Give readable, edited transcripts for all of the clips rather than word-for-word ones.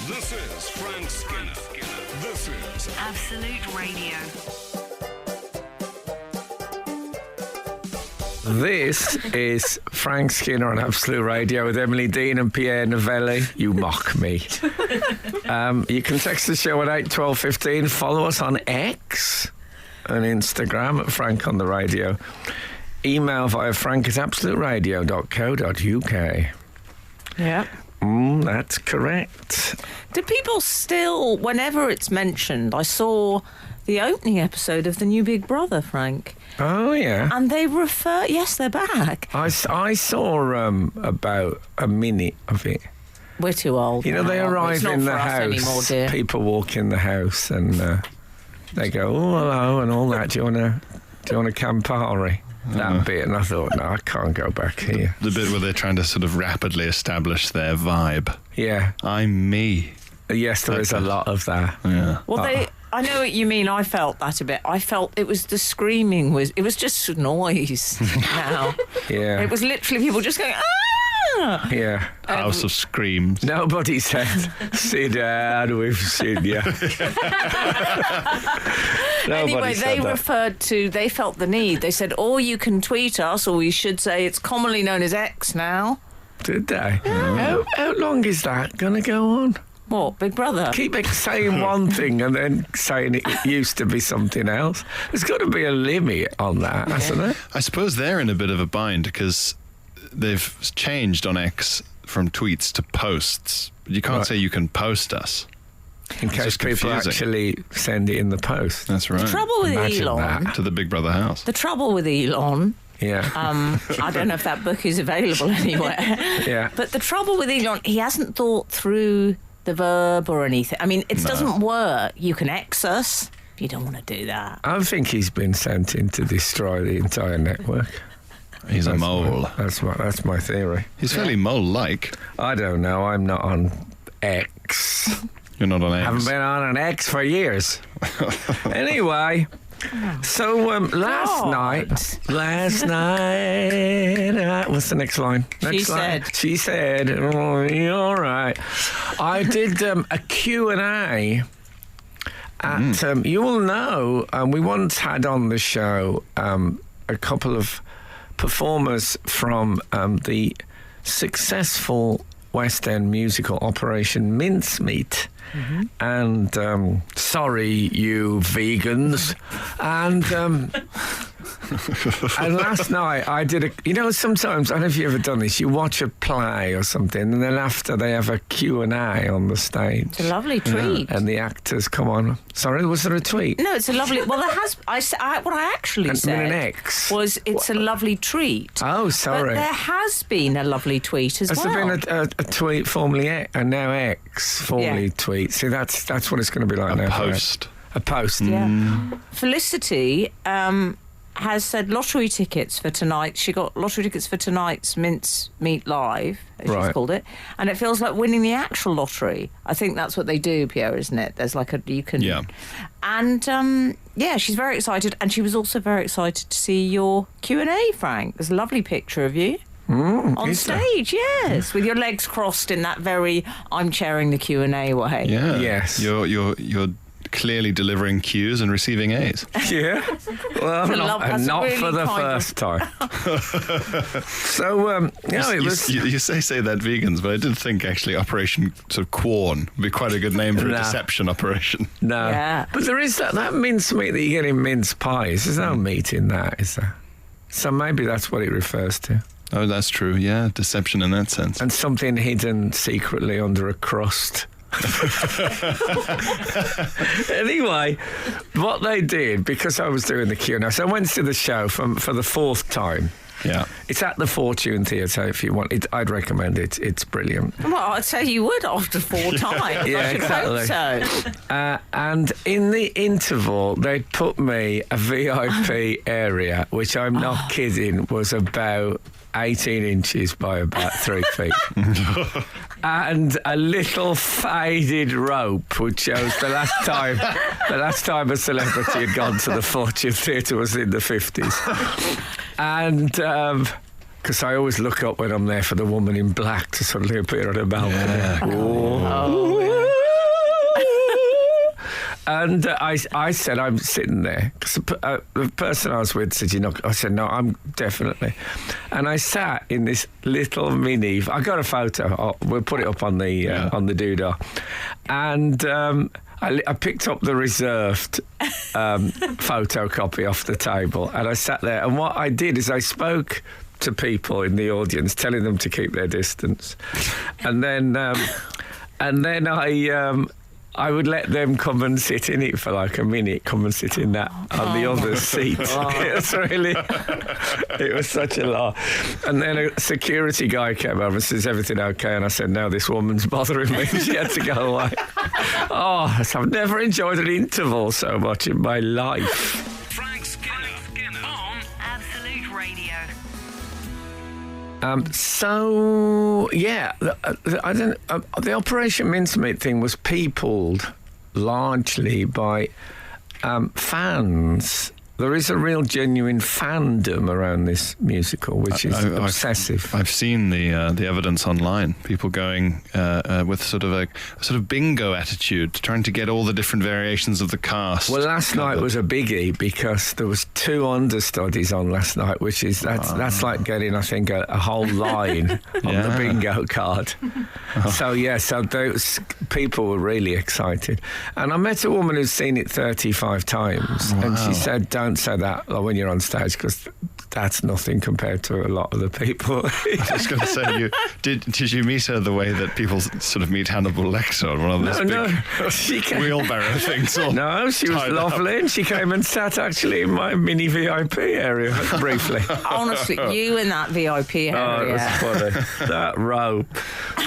This is Frank Skinner. This is Absolute Radio. This is Frank Skinner on Absolute Radio with Emily Dean and Pierre Novelli. You mock me. You can text the show at 8 12 15. Follow us on X and Instagram at Frank on the Radio. Email via frank@absoluteradio.co.uk. Yeah. That's correct. Do people still, whenever it's mentioned, I saw the opening episode of the new Big Brother, Frank. Oh, yeah. And they refer, yes, they're back. I saw about a minute of it. We're too old. You know, they now. arrive It's not in the for us house, anymore, dear. people walk in the house and they go, oh, hello, and all that. Do you want a Campari? That bit, and I thought, no, I can't go back here. The bit where they're trying to sort of rapidly establish their vibe. Yeah. I'm me. Yes, there is a lot of that. Yeah. Well, I know what you mean. I felt that a bit. I felt it was the screaming it was just noise now. Yeah. It was literally people just going, ah! Yeah. House of Screams. Nobody said, sit down, we've seen you. Anyway, they felt the need. They said, or you can tweet us, or we should say it's commonly known as X now. Did they? Yeah. How long is that going to go on? What, Big Brother? Keep saying one thing and then saying it used to be something else. There's got to be a limit on that, hasn't there? I suppose they're in a bit of a bind because they've changed on X from tweets to posts. You can't say you can post us. In case people actually send it in the post. That's right. The trouble with Elon... To the Big Brother house. The trouble with Elon... Yeah. I don't know if that book is available anywhere. Yeah. But the trouble with Elon, he hasn't thought through the verb or anything. I mean, it doesn't work. You can X us. You don't want to do that. I think he's been sent in to destroy the entire network. He's a mole. That's my theory. He's fairly mole-like. I don't know. I'm not on X. You're not on X. I haven't been on an X for years. Anyway, so last night, what's the next line? She said, oh, you're right. I did a Q&A at, you will know, we once had on the show a couple of performers from the successful West End musical Operation Mincemeat. Mm-hmm. And sorry, you vegans. And and last night I did sometimes, I don't know if you've ever done this, you watch a play or something and then after they have a Q&A on the stage. It's a lovely treat. And the actors come on. Sorry, was there a tweet? No, it's a lovely... Well, there has... what I actually said an X. was it's a lovely treat. Oh, sorry. But there has been a lovely tweet as well. Has there been a tweet formerly and now X formerly tweet? See, that's what it's going to be like now. A post. Yeah. Felicity has said lottery tickets for tonight. She got lottery tickets for tonight's Mincemeat Live, as she's called it, and it feels like winning the actual lottery. I think that's what they do, Pierre, isn't it? There's like you can... Yeah. And, she's very excited, and she was also very excited to see your Q&A, Frank. There's a lovely picture of you. On stage, yes, with your legs crossed in that very I'm chairing the Q&A way. Yeah. Yes. You're clearly delivering Qs and receiving As. Yeah. Well, not really for the first time. So, it was... You say that vegans, but I did think actually Operation sort of Quorn would be quite a good name for a deception operation. No. Yeah. But there is that mincemeat that you get in mince pies. There's no meat in that, is there? So maybe that's what it refers to. Oh, that's true. Yeah, deception in that sense. And something hidden secretly under a crust. Anyway, what they did, because I was doing the Q&A, so I went to the show for the fourth time. Yeah. It's at the Fortune Theatre if you want it. I'd recommend it. It's brilliant. Well, I'd say you would after 4 times. Yeah, exactly. So. And in the interval, they put me a VIP area, which I'm not kidding, was about 18 inches by about 3 feet. And a little faded rope, which shows the last time a celebrity had gone to the Fortune Theatre was in the 50s. And because I always look up when I'm there for the woman in black to suddenly appear on a balcony. Yeah. And I said, I'm sitting there. 'Cause the person I was with said, "You're not." I said, "No, I'm definitely." And I sat in this little mini. I got a photo. We'll put it up on the doodah. And I picked up the reserved photocopy off the table, and I sat there. And what I did is I spoke to people in the audience, telling them to keep their distance, and then I would let them come and sit in it for like a minute, come and sit in that on the other seat. It was such a laugh. And then a security guy came over and says, "Everything okay?" And I said, "No, this woman's bothering me." She had to go away. Oh, I've never enjoyed an interval so much in my life. Frank Skinner on Absolute Radio. The Operation Mincemeat thing was peopled largely by fans. There is a real genuine fandom around this musical, which is obsessive. I've seen the evidence online. People going with sort of a bingo attitude, trying to get all the different variations of the cast. Well, last night was a biggie because there was 2 understudies on last night, which is that's like getting, I think, a whole line on the bingo card. So those people were really excited. And I met a woman who's seen it 35 times, and she said, "Don't say that when you're on stage, because that's nothing compared to a lot of the people." I was going to say, did you meet her the way that people sort of meet Hannibal Lecter on one of those big wheelbarrow things? No, she was lovely, and she came and sat actually in my mini VIP area briefly. Honestly, you in that VIP area. Oh, it was funny. That rope.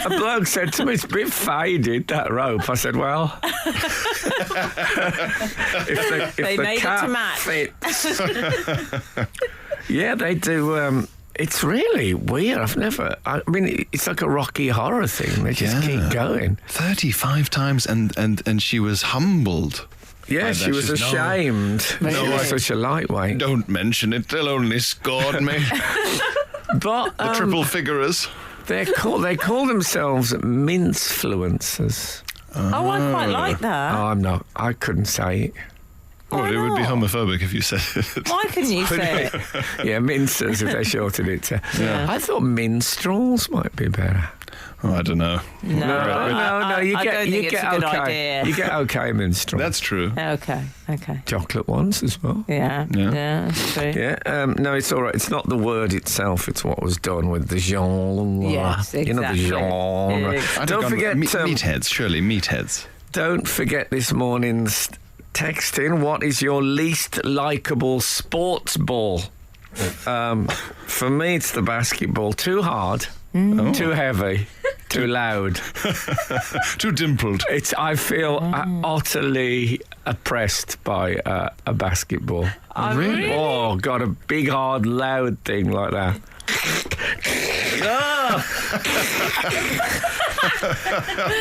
A bloke said to me, "It's a bit faded, that rope." I said, "Well, if they the made it cat to match." fits." Yeah, they do. It's really weird. I mean, it's like a Rocky Horror thing. They just keep going. 35 times, and she was humbled. Yeah, she was ashamed. She was such a lightweight. Don't mention it. They'll only score me. But the triple figurers. They call themselves mincefluencers. Oh, I quite like that. Oh, I'm not. I couldn't say it. Well, it would be homophobic if you said it. Why couldn't you say it? Yeah, mincers, if they shortened it to. I thought minstrels might be better. Oh, I don't know. No. You get good okay. idea. You get okay minstrel. That's true. Okay. Chocolate ones as well. Yeah, that's true. Yeah. No, it's all right. It's not the word itself. It's what was done with the genre. Yes, exactly. You know, the genre. Don't forget meatheads. Surely meatheads. Don't forget this morning's texting. What is your least likeable sports ball? For me, it's the basketball. Too hard. Too heavy, too loud, too dimpled. I feel utterly oppressed by a basketball. Really? Oh, got a big, hard, loud thing like that.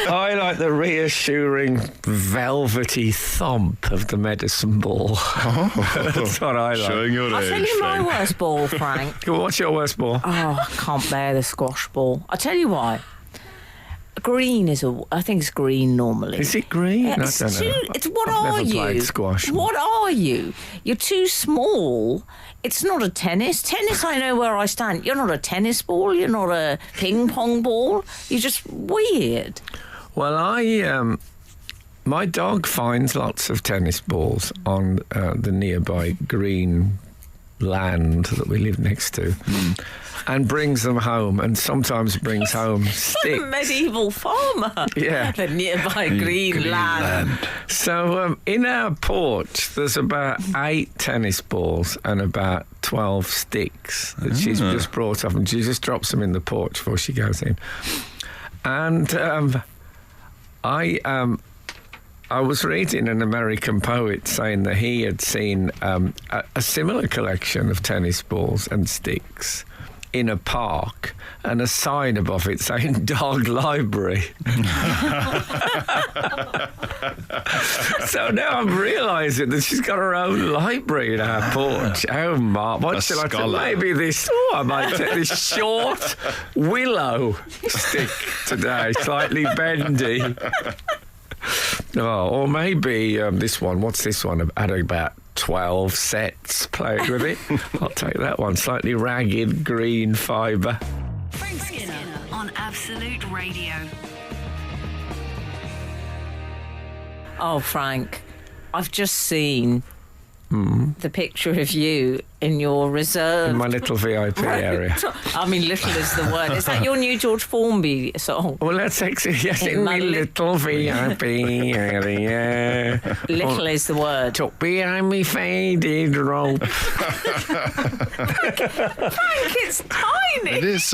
I like the reassuring, velvety thump of the medicine ball. That's what I like. Showing your I'll age. tell you my worst ball, Frank. What's your worst ball? Oh, I can't bear the squash ball. I'll tell you why. Green I think it's green normally. Is it green? Yeah, I don't know. What I've are never you? played squash. What are you? You're too small. It's not a tennis. Tennis, I know where I stand. You're not a tennis ball. You're not a ping pong ball. You're just weird. Well, my dog finds lots of tennis balls on the nearby green land that we live next to. And brings them home, and sometimes brings home sticks. A medieval farmer. Yeah. The nearby green land. So in our porch, there's about 8 tennis balls and about 12 sticks that she's just brought up, and she just drops them in the porch before she goes in. And I was reading an American poet saying that he had seen a similar collection of tennis balls and sticks in a park, and a sign above it saying "Dog Library." So now I'm realising that she's got her own library in our porch. Oh, Mark, what shall I take? Maybe this. Oh, I might take this short willow stick today, slightly bendy. Oh, or maybe this one. What's this one? Had about 12 sets played with it. I'll take that one. Slightly ragged green fibre. Frank Skinner on Absolute Radio. Oh, Frank, I've just seen the picture of you in your reserve. In my little VIP area. I mean, little is the word. Is that your new George Formby song? Well, that's yes, in my little VIP area. Little is the word. Tucked behind me faded rope. Frank, it's tiny. It is,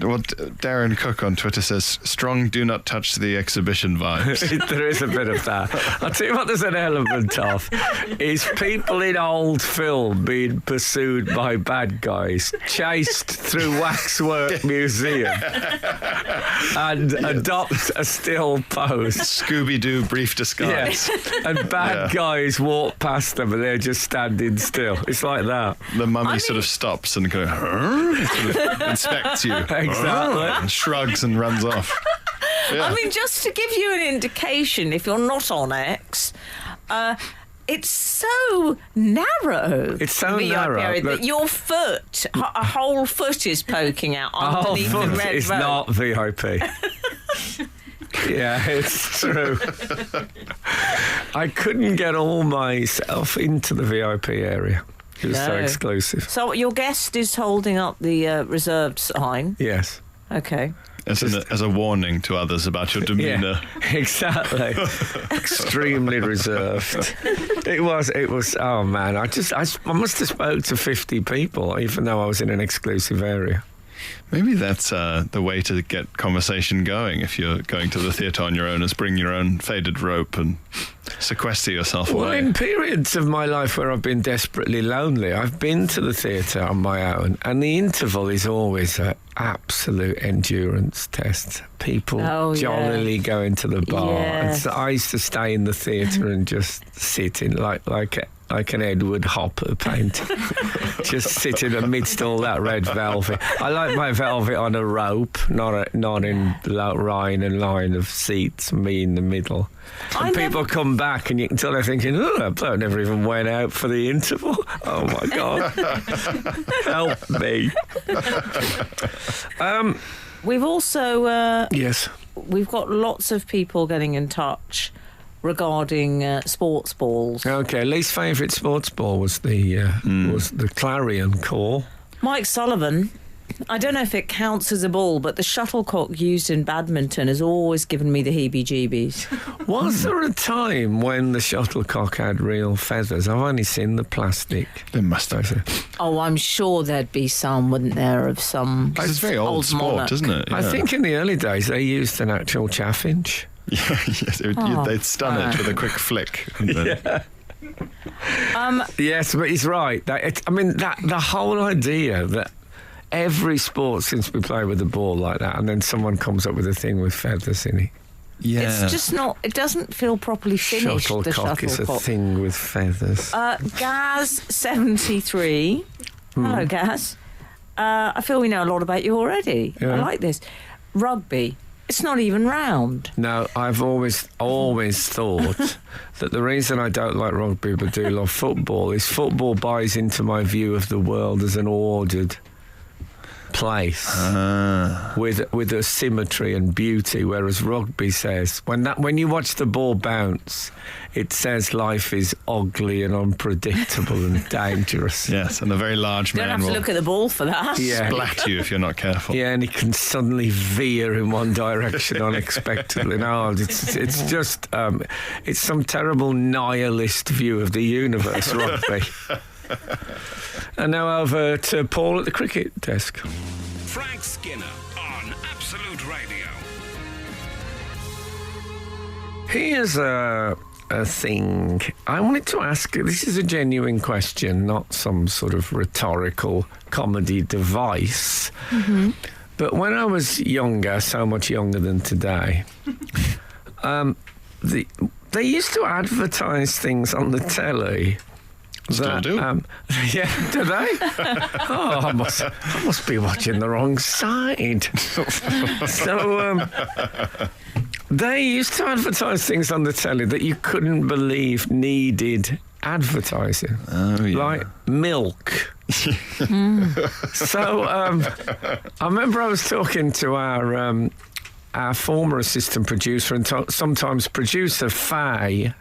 what Darren Cook on Twitter says, strong do not touch the exhibition vibes. There is a bit of that. I'll tell you what there's an element of, is people in old film being pursued by bad guys, chased through Waxwork Museum and adopt a still pose. Scooby-Doo brief disguise. Yeah. And bad guys walk past them and they're just standing still. It's like that. The mummy sort of stops and goes, sort of inspects you. Exactly. And shrugs and runs off. Yeah. I mean, just to give you an indication, if you're not on X, it's so narrow. It's so VIP narrow area that that your foot, a whole foot is poking out a whole underneath the foot red is rope. not VIP. Yeah, it's true. I couldn't get all myself into the VIP area. It was so No. exclusive. So your guest is holding up the reserved sign. Yes. Okay. As a warning to others about your demeanour. Yeah, exactly. Extremely reserved. It was. Oh man, I must have spoke to 50 people, even though I was in an exclusive area. Maybe that's the way to get conversation going if you're going to the theatre on your own, is bring your own faded rope and sequester yourself Well, away. in periods of my life where I've been desperately lonely, I've been to the theatre on my own, and the interval is always an absolute endurance test. People jollily going to the bar. Yeah. And so I used to stay in the theatre and just sit in like an Edward Hopper painting, just sitting amidst all that red velvet. I like my velvet on a rope, not in line and line of seats, me in the middle. And people come back and you can tell they're thinking, oh, that bloke never even went out for the interval. Oh my God. Help me. We've also Yes. we've got lots of people getting in touch regarding sports balls. Okay, least favourite sports ball was the Clarion call. Mike Sullivan, I don't know if it counts as a ball, but the shuttlecock used in badminton has always given me the heebie-jeebies. Was there a time when the shuttlecock had real feathers? I've only seen the plastic. There must have. Oh, I'm sure there'd be some, wouldn't there, of some It's a very old sport, monarch. isn't it? I Yeah. think in the early days they used an actual chaffinch. Yeah, yes, they'd stun it with a quick flick. And then, Yes, but he's right. The whole idea that every sport seems to be played with a ball like that, and then someone comes up with a thing with feathers in it. yeah. It's just not, it doesn't feel properly finished, the Shuttlecock is a shuttlecock. thing with feathers. Gaz73. Hello, Gaz. I feel we know a lot about you already. Yeah. I like this. Rugby. It's not even round. No, I've always thought that the reason I don't like rugby but do love football is football buys into my view of the world as an ordered place with a symmetry and beauty, whereas rugby says when you watch the ball bounce, it says life is ugly and unpredictable and dangerous. Yes, and a very large You don't man have to will look at the ball for that. Yeah. splat you if you're not careful. Yeah, and he can suddenly veer in one direction unexpectedly. No, it's just it's some terrible nihilist view of the universe, rugby. And now over to Paul at the cricket desk. Frank Skinner on Absolute Radio. Here's a thing I wanted to ask. This is a genuine question, not some sort of rhetorical comedy device. Mm-hmm. But when I was younger, so much younger than today, they used to advertise things on the telly. Still do? Yeah, do they? Oh, I must be watching the wrong side. So They used to advertise things on the telly that you couldn't believe needed advertising. Oh, yeah. Like milk. So I remember I was talking to our former assistant producer and sometimes producer Faye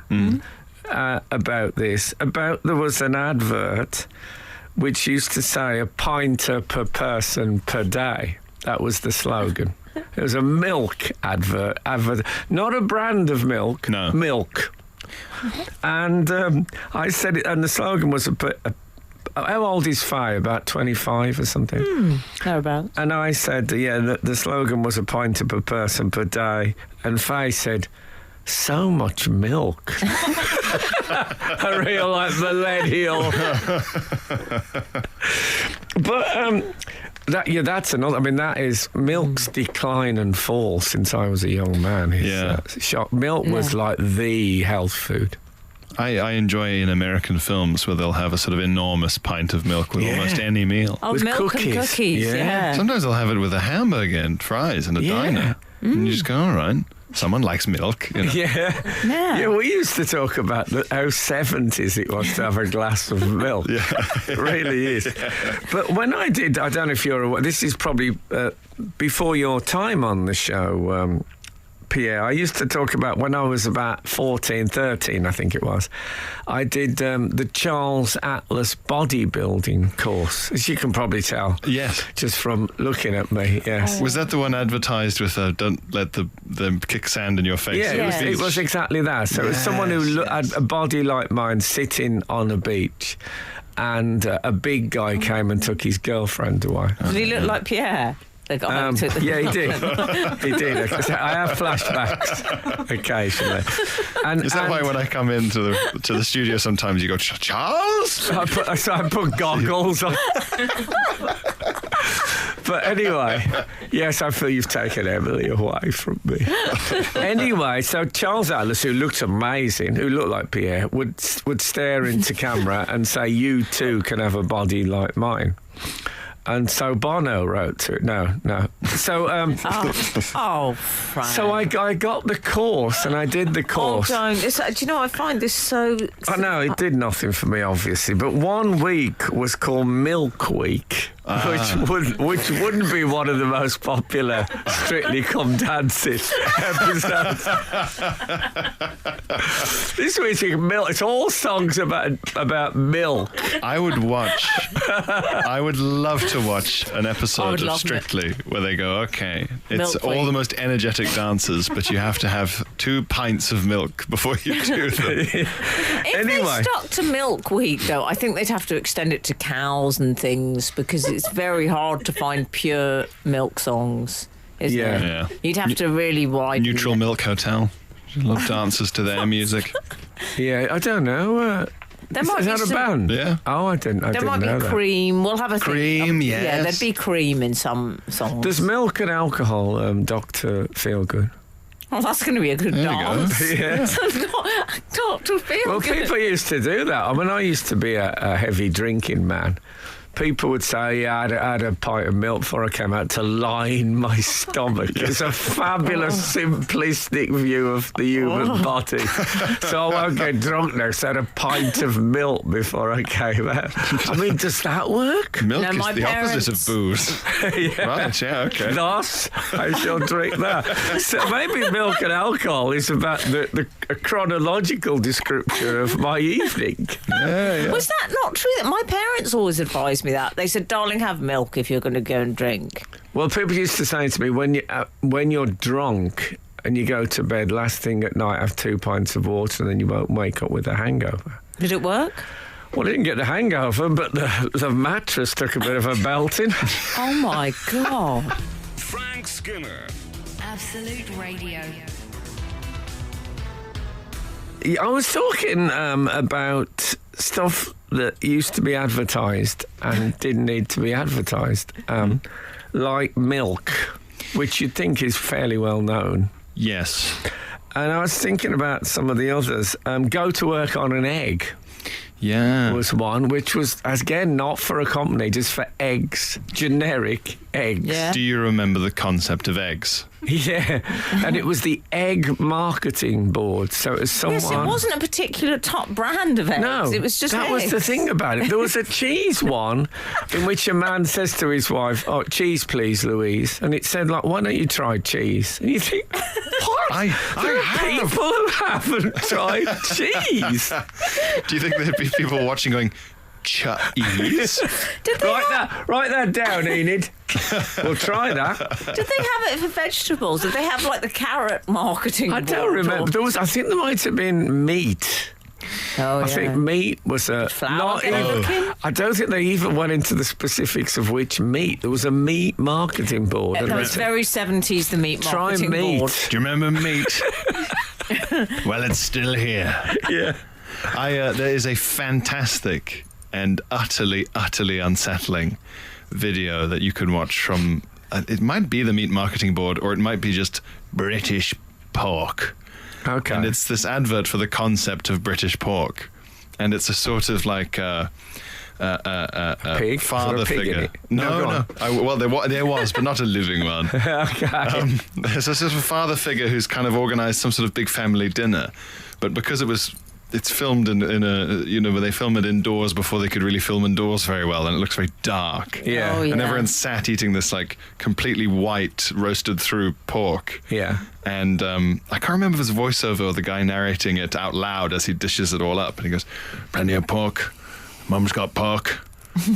about this. There was an advert which used to say a pinter per person per day. That was the slogan. It was a milk advert, not a brand of milk, no. Milk. And I said it, and the slogan was how old is Faye? About 25 or something? Thereabouts. And I said, the slogan was a pint per person per day. And Faye said, so much milk. A real, like, millennial. But that's another. I mean, that is milk's decline and fall since I was a young man. Milk was like the health food. I enjoy in American films where they'll have a sort of enormous pint of milk with almost any meal. Oh, with milk cookies. and cookies, yeah. Sometimes they'll have it with a hamburger and fries in a diner. And you just go, all right, someone likes milk. You know? Yeah, we used to talk about how 70s it was to have a glass of milk. Yeah. It really is. But when I don't know if you're aware, this is probably before your time on the show, Pierre. I used to talk about when I was about 14, 13, I think it was. I did the Charles Atlas bodybuilding course, as you can probably tell. Yes. Just from looking at me, yes. Was that the one advertised with don't let the kick sand in your face? Yeah, it was exactly that. So it was someone who had a body like mine sitting on a beach, and a big guy came and took his girlfriend away. Did he look like Pierre? Yeah, he did. He did. I have flashbacks occasionally. And, Is that why when I come into the studio sometimes you go, Charles? I put goggles on. But anyway, yes, I feel you've taken Emily away from me. Anyway, so Charles Atlas, who looked amazing, who looked like Pierre, would stare into camera and say, you too can have a body like mine. And so Bono wrote to it. No. So, Frank. So I got the course, and I did the course. Oh, don't. Do you know, I find this so... I know, it did nothing for me, obviously. But 1 week was called Milk Week, which wouldn't be one of the most popular Strictly Come Dancing episodes. This week's milk. It's all songs about milk. I would love to watch an episode of Strictly where they go, okay, it's Milk all Week. the most energetic dancers, but you have to have 2 pints of milk before you do them. If they stuck to Milk Week, though, I think they'd have to extend it to cows and things, because it's very hard to find pure milk songs, isn't it? Yeah. You'd have to really widen Neutral it. Milk Hotel. You love dances to their music. Yeah, I don't know. There might is be that a some- band? Yeah. Oh, I didn't There might be know that. cream. We'll have a Cream, thing. yes. Yeah, there'd be cream in some songs. Does milk and alcohol, Dr. Feelgood? Oh, that's going to be a good There you go. dance. Yeah. Dr. Feelgood. Well, people used to do that. I mean, I used to be a heavy drinking man. People would say, I had a pint of milk before I came out to line my stomach. It's a fabulous, simplistic view of the human body. So I won't get drunk now, so I had a pint of milk before I came out. I mean, does that work? Milk No, is my the opposite of booze. Yeah. Right, yeah, okay. Thus, I shall drink that. So maybe milk and alcohol is about the chronological description of my evening. Yeah. Was that not true? That my parents always advised me that. They said, darling, have milk if you're going to go and drink. Well, people used to say to me, when you're drunk and you go to bed, last thing at night, have 2 pints of water, and then you won't wake up with a hangover. Did it work? Well, I didn't get the hangover, but the mattress took a bit of a belting. Oh, my God. Frank Skinner. Absolute Radio. I was talking about stuff that used to be advertised and didn't need to be advertised, like milk, which you'd think is fairly well known. Yes. And I was thinking about some of the others. Go to work on an egg. Yeah. was one, which was, again, not for a company, just for eggs, generic eggs. Yeah. Do you remember the concept of eggs? Yeah, and it was the Egg Marketing Board. So it was someone... Yes, it wasn't a particular top brand of eggs. No, it was just that eggs. was the thing about it. There was a cheese one in which a man says to his wife, "Oh, cheese, please, Louise." And it said, like, "Why don't you try cheese?" And you think, what? I have. People who haven't tried cheese. Do you think there'd be people watching going, cheese? Did they Write that down, Enid. We'll try that. Did they have it for vegetables? Did they have like the carrot marketing? I board don't remember. or- I think there might have been meat. Oh, I yeah. think meat was a... Flour not get even- looking? I don't think they even went into the specifics of which meat. There was a meat marketing board. That and was they- very 70s, the meat Try marketing meat. board. Do you remember meat? Well, it's still here. Yeah. There is a fantastic and utterly unsettling video that you can watch from... it might be the meat marketing board, or it might be just British pork. Okay. And it's this advert for the concept of British pork. And it's a sort of like... pig? father Is there a pig in figure. it? No, go no. on. Well, there was, but not a living one. Okay. There's a sort of father figure who's kind of organised some sort of big family dinner, but because it's filmed in a where they film it indoors before they could really film indoors very well, and it looks very dark. Yeah. Oh, yeah. And everyone's sat eating this like completely white roasted through pork. Yeah. And I can't remember if it's voiceover or the guy narrating it out loud as he dishes it all up, and he goes, "Plenty of pork. Mum's got pork.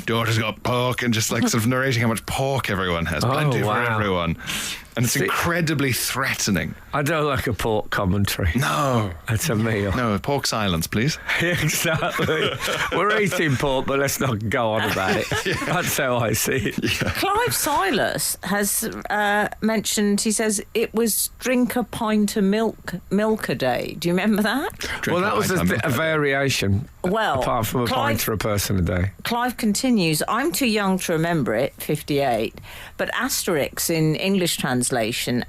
Daughter's got pork," and just like sort of narrating how much pork everyone has. Plenty for wow. everyone. And it's incredibly threatening. I don't like a pork commentary. No. It's a meal. No, pork silence, please. Exactly. We're eating pork, but let's not go on about it. That's how I see it. Clive Silas has mentioned, he says, it was drink a pint of milk a day. Do you remember that? Well, that was a variation. Well, apart from a pint for a person a day. Clive continues, I'm too young to remember it, 58, but Asterix in English translation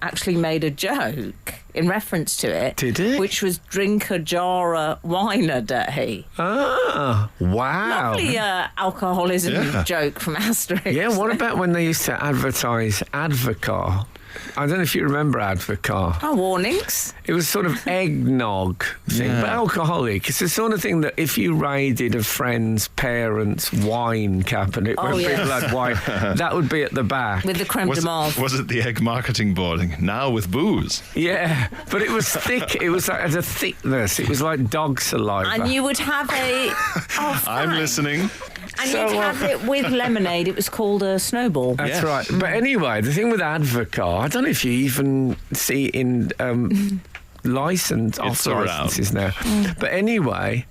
actually made a joke in reference to it. Did it? Which was drink a jar of wine a day. Ah, wow. Lovely alcoholism joke from Asterix. Yeah, what about when they used to advertise Advocar? I don't know if you remember Advocar. Oh, warnings. It was sort of eggnog thing, but alcoholic. It's the sort of thing that if you raided a friend's parents' wine cabinet where people had wine, that would be at the back. With the creme de menthe. Was it the egg marketing boarding? Now with booze. Yeah, but it was thick. It was like, it had a thickness. It was like dog saliva. And you would have a... Oh, I'm fine. listening. And So, you'd have it with lemonade. It was called a snowball. That's Yes. right. But anyway, the thing with Advocar, I don't know if you even see it in It's licenses now. But anyway,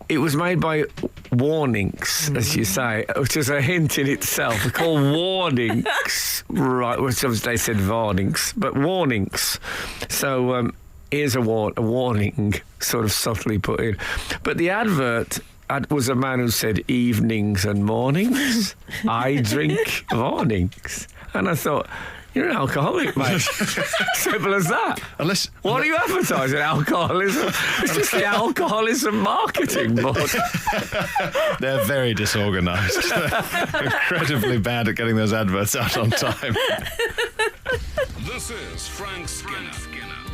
it was made by Warnings, as you say, which is a hint in itself. They're called Warnings, right? Which they said Varnings, but Warnings. So here's a warning, sort of subtly put in. But the advert was a man who said evenings and mornings. I drink mornings. And I thought, you're an alcoholic, mate. Simple as that. Unless What are you advertising? Alcoholism? It's just the alcoholism marketing board. they're very disorganised. They're incredibly bad at getting those adverts out on time. This is Frank Skinner.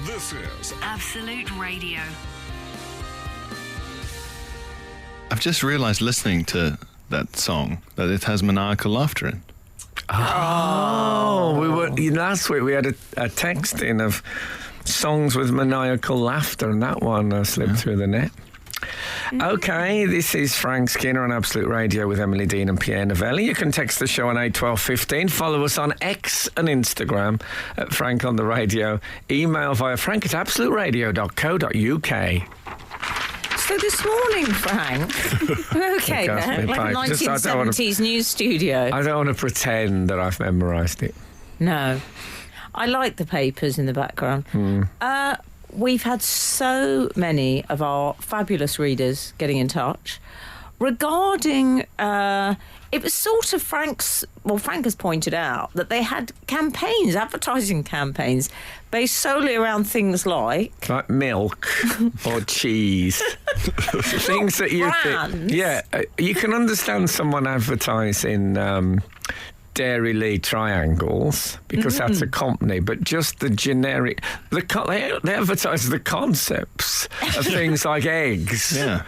This is Absolute Radio. I've just realised listening to that song that it has maniacal laughter in. Oh, last week we had a text in of songs with maniacal laughter, and that one slipped through the net. Okay, this is Frank Skinner on Absolute Radio with Emily Dean and Pierre Novelli. You can text the show on 81215. Follow us on X and Instagram at Frank on the Radio. Email via frank@absoluteradio.co.uk. So this morning, Frank, okay Gas there, me like a pipe. Just, I don't 1970s news studio. I don't want to pretend that I've memorised it. No. I like the papers in the background. We've had so many of our fabulous readers getting in touch regarding it was sort of Frank has pointed out that they had campaigns, advertising campaigns, based solely around things like milk or cheese. Things that you think. Yeah, you can understand someone advertising Dairy Lee triangles because that's a company, but just the generic. They advertise the concepts of things like eggs. Yeah.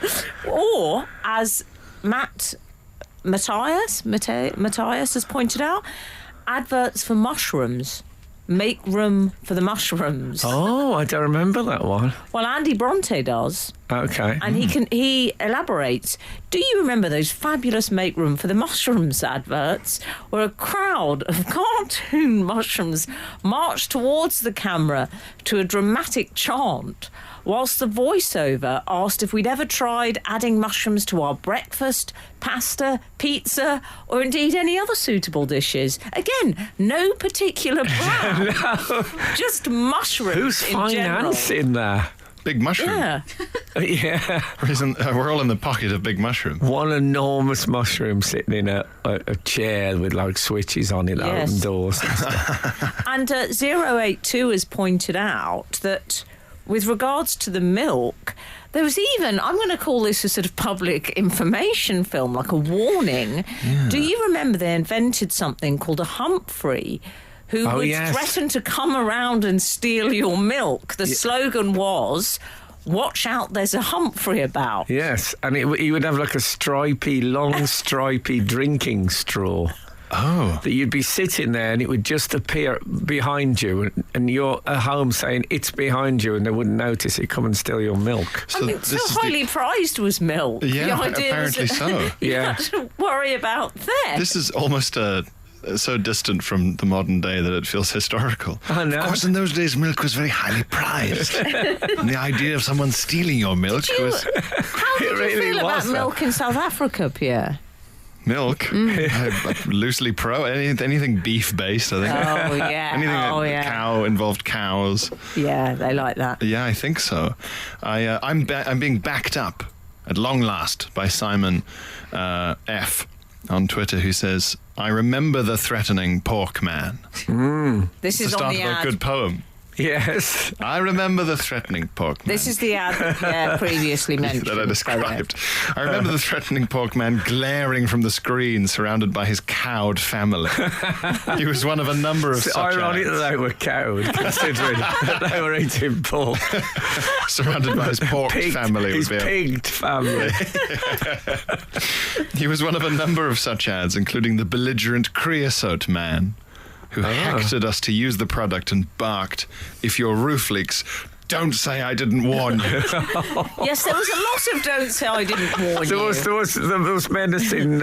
Or, as Matthias has pointed out, adverts for mushrooms. Make room for the mushrooms. Oh, I don't remember that one. Well, Andy Bronte does. Okay. And he elaborates. Do you remember those fabulous Make Room for the Mushrooms adverts where a crowd of cartoon mushrooms marched towards the camera to a dramatic chant whilst the voiceover asked if we'd ever tried adding mushrooms to our breakfast, pasta, pizza, or indeed any other suitable dishes? Again, no particular brand. No. Just mushrooms. Who's financing that? Big mushroom. Yeah. Yeah. We're all in the pocket of big mushroom. One enormous mushroom sitting in a chair with like switches on it, Yes. open doors and stuff. And 082 has pointed out that with regards to the milk, there was even, I'm going to call this a sort of public information film, like a warning. Yeah. Do you remember they invented something called a Humphrey, who would threaten to come around and steal your milk? The slogan was, watch out, there's a Humphrey about. Yes, and he would have like a long stripy drinking straw. Oh. That you'd be sitting there and it would just appear behind you and you're at home saying it's behind you and they wouldn't notice it, come and steal your milk. So highly prized was milk. Yeah, the idea apparently was so. You had to worry about theft. This is almost so distant from the modern day that it feels historical. I know. Of course, in those days, milk was very highly prized. And the idea of someone stealing your milk was... How did you feel about milk in South Africa, Pierre? Milk? Loosely pro. Anything beef-based, I think. Oh, yeah. Anything cow involved cows. Yeah, they like that. Yeah, I think so. I'm being backed up at long last by Simon F. on Twitter, who says, I remember the threatening pork man. This is the start on the of ad. a good poem. Yes. I remember the threatening pork man. This is the ad that Pierre previously mentioned. that I described. I remember the threatening pork man glaring from the screen, surrounded by his cowed family. He was one of a number of It's such ironic ads. that they were cowed, considering that they were eating pork. Surrounded by his pork family. His pigged family. He was one of a number of such ads, including the belligerent creosote man, who hectored us to use the product and barked, if your roof leaks, don't say I didn't warn you. Yes, there was a lot of don't say I didn't warn you. There was menacing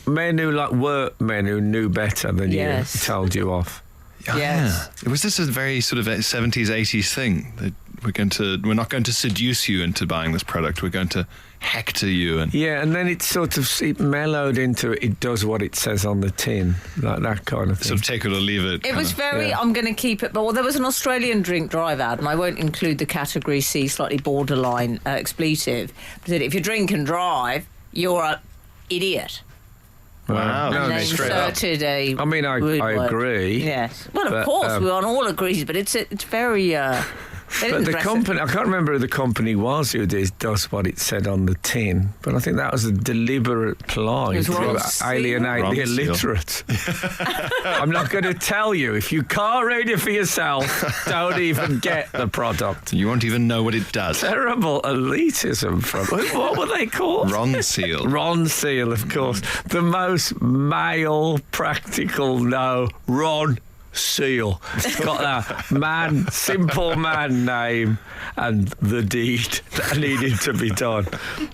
men who work men who knew better than you, told you off. Yes. Yeah. Was this a very sort of 70s, 80s thing? That we're not going to seduce you into buying this product. We're going to hector you. And then it mellowed into it does what it says on the tin, like that kind of thing. sort of take it or leave it. It was very, I'm going to keep it, but there was an Australian drink drive ad, and I won't include the category C, slightly borderline expletive, but said, if you drink and drive, you're an idiot. Wow. And No, they straight up. inserted a I mean, I agree. Yes. Well, of course, we all agree, but it's very... But the company, I can't remember who the company was who does what it said on the tin, but I think that was a deliberate ploy to alienate the illiterate. I'm not going to tell you. If you can't read it for yourself, don't even get the product. You won't even know what it does. Terrible elitism from... What were they called? Ron Seal. Ron Seal, of course. The most male, practical, Ron Seal. It's got that simple man name and the deed that needed to be done.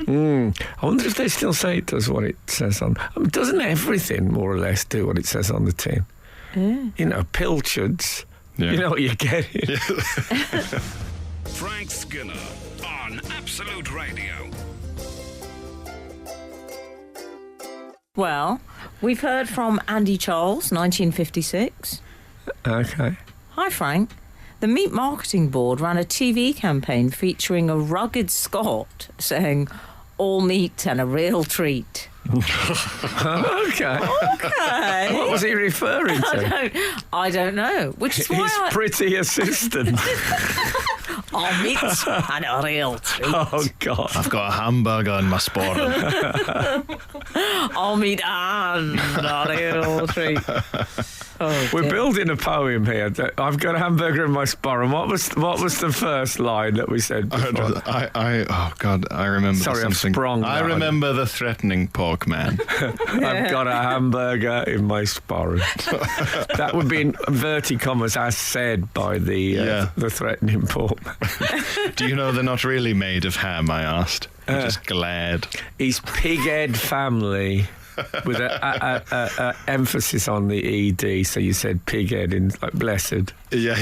I wonder if they still say it does what it says on... doesn't everything more or less do what it says on the tin? You know, pilchards. Yeah. You know what you're getting. Frank Skinner on Absolute Radio. Well, we've heard from Andy Charles, 1956. Okay. Hi, Frank. The Meat Marketing Board ran a TV campaign featuring a rugged Scot saying, all meat and a real treat. Okay. Okay. What was he referring to? I don't know. Which is why His pretty assistant. all meat and a real treat. Oh, God. I've got a hamburger in my sporran. All meat and a real treat. Oh, We're dear. building a poem here. I've got a hamburger in my sporran. What was the first line that we said before? Oh God, I remember Sorry, I've something. sprung I that on remember the threatening pork man. I've got a hamburger in my sporran. That would be in inverted commas as said by the threatening pork man. Do you know they're not really made of ham? I asked. He just glared. His pig-head family. With a emphasis on the ED, so you said pig-head in like blessed. Yeah.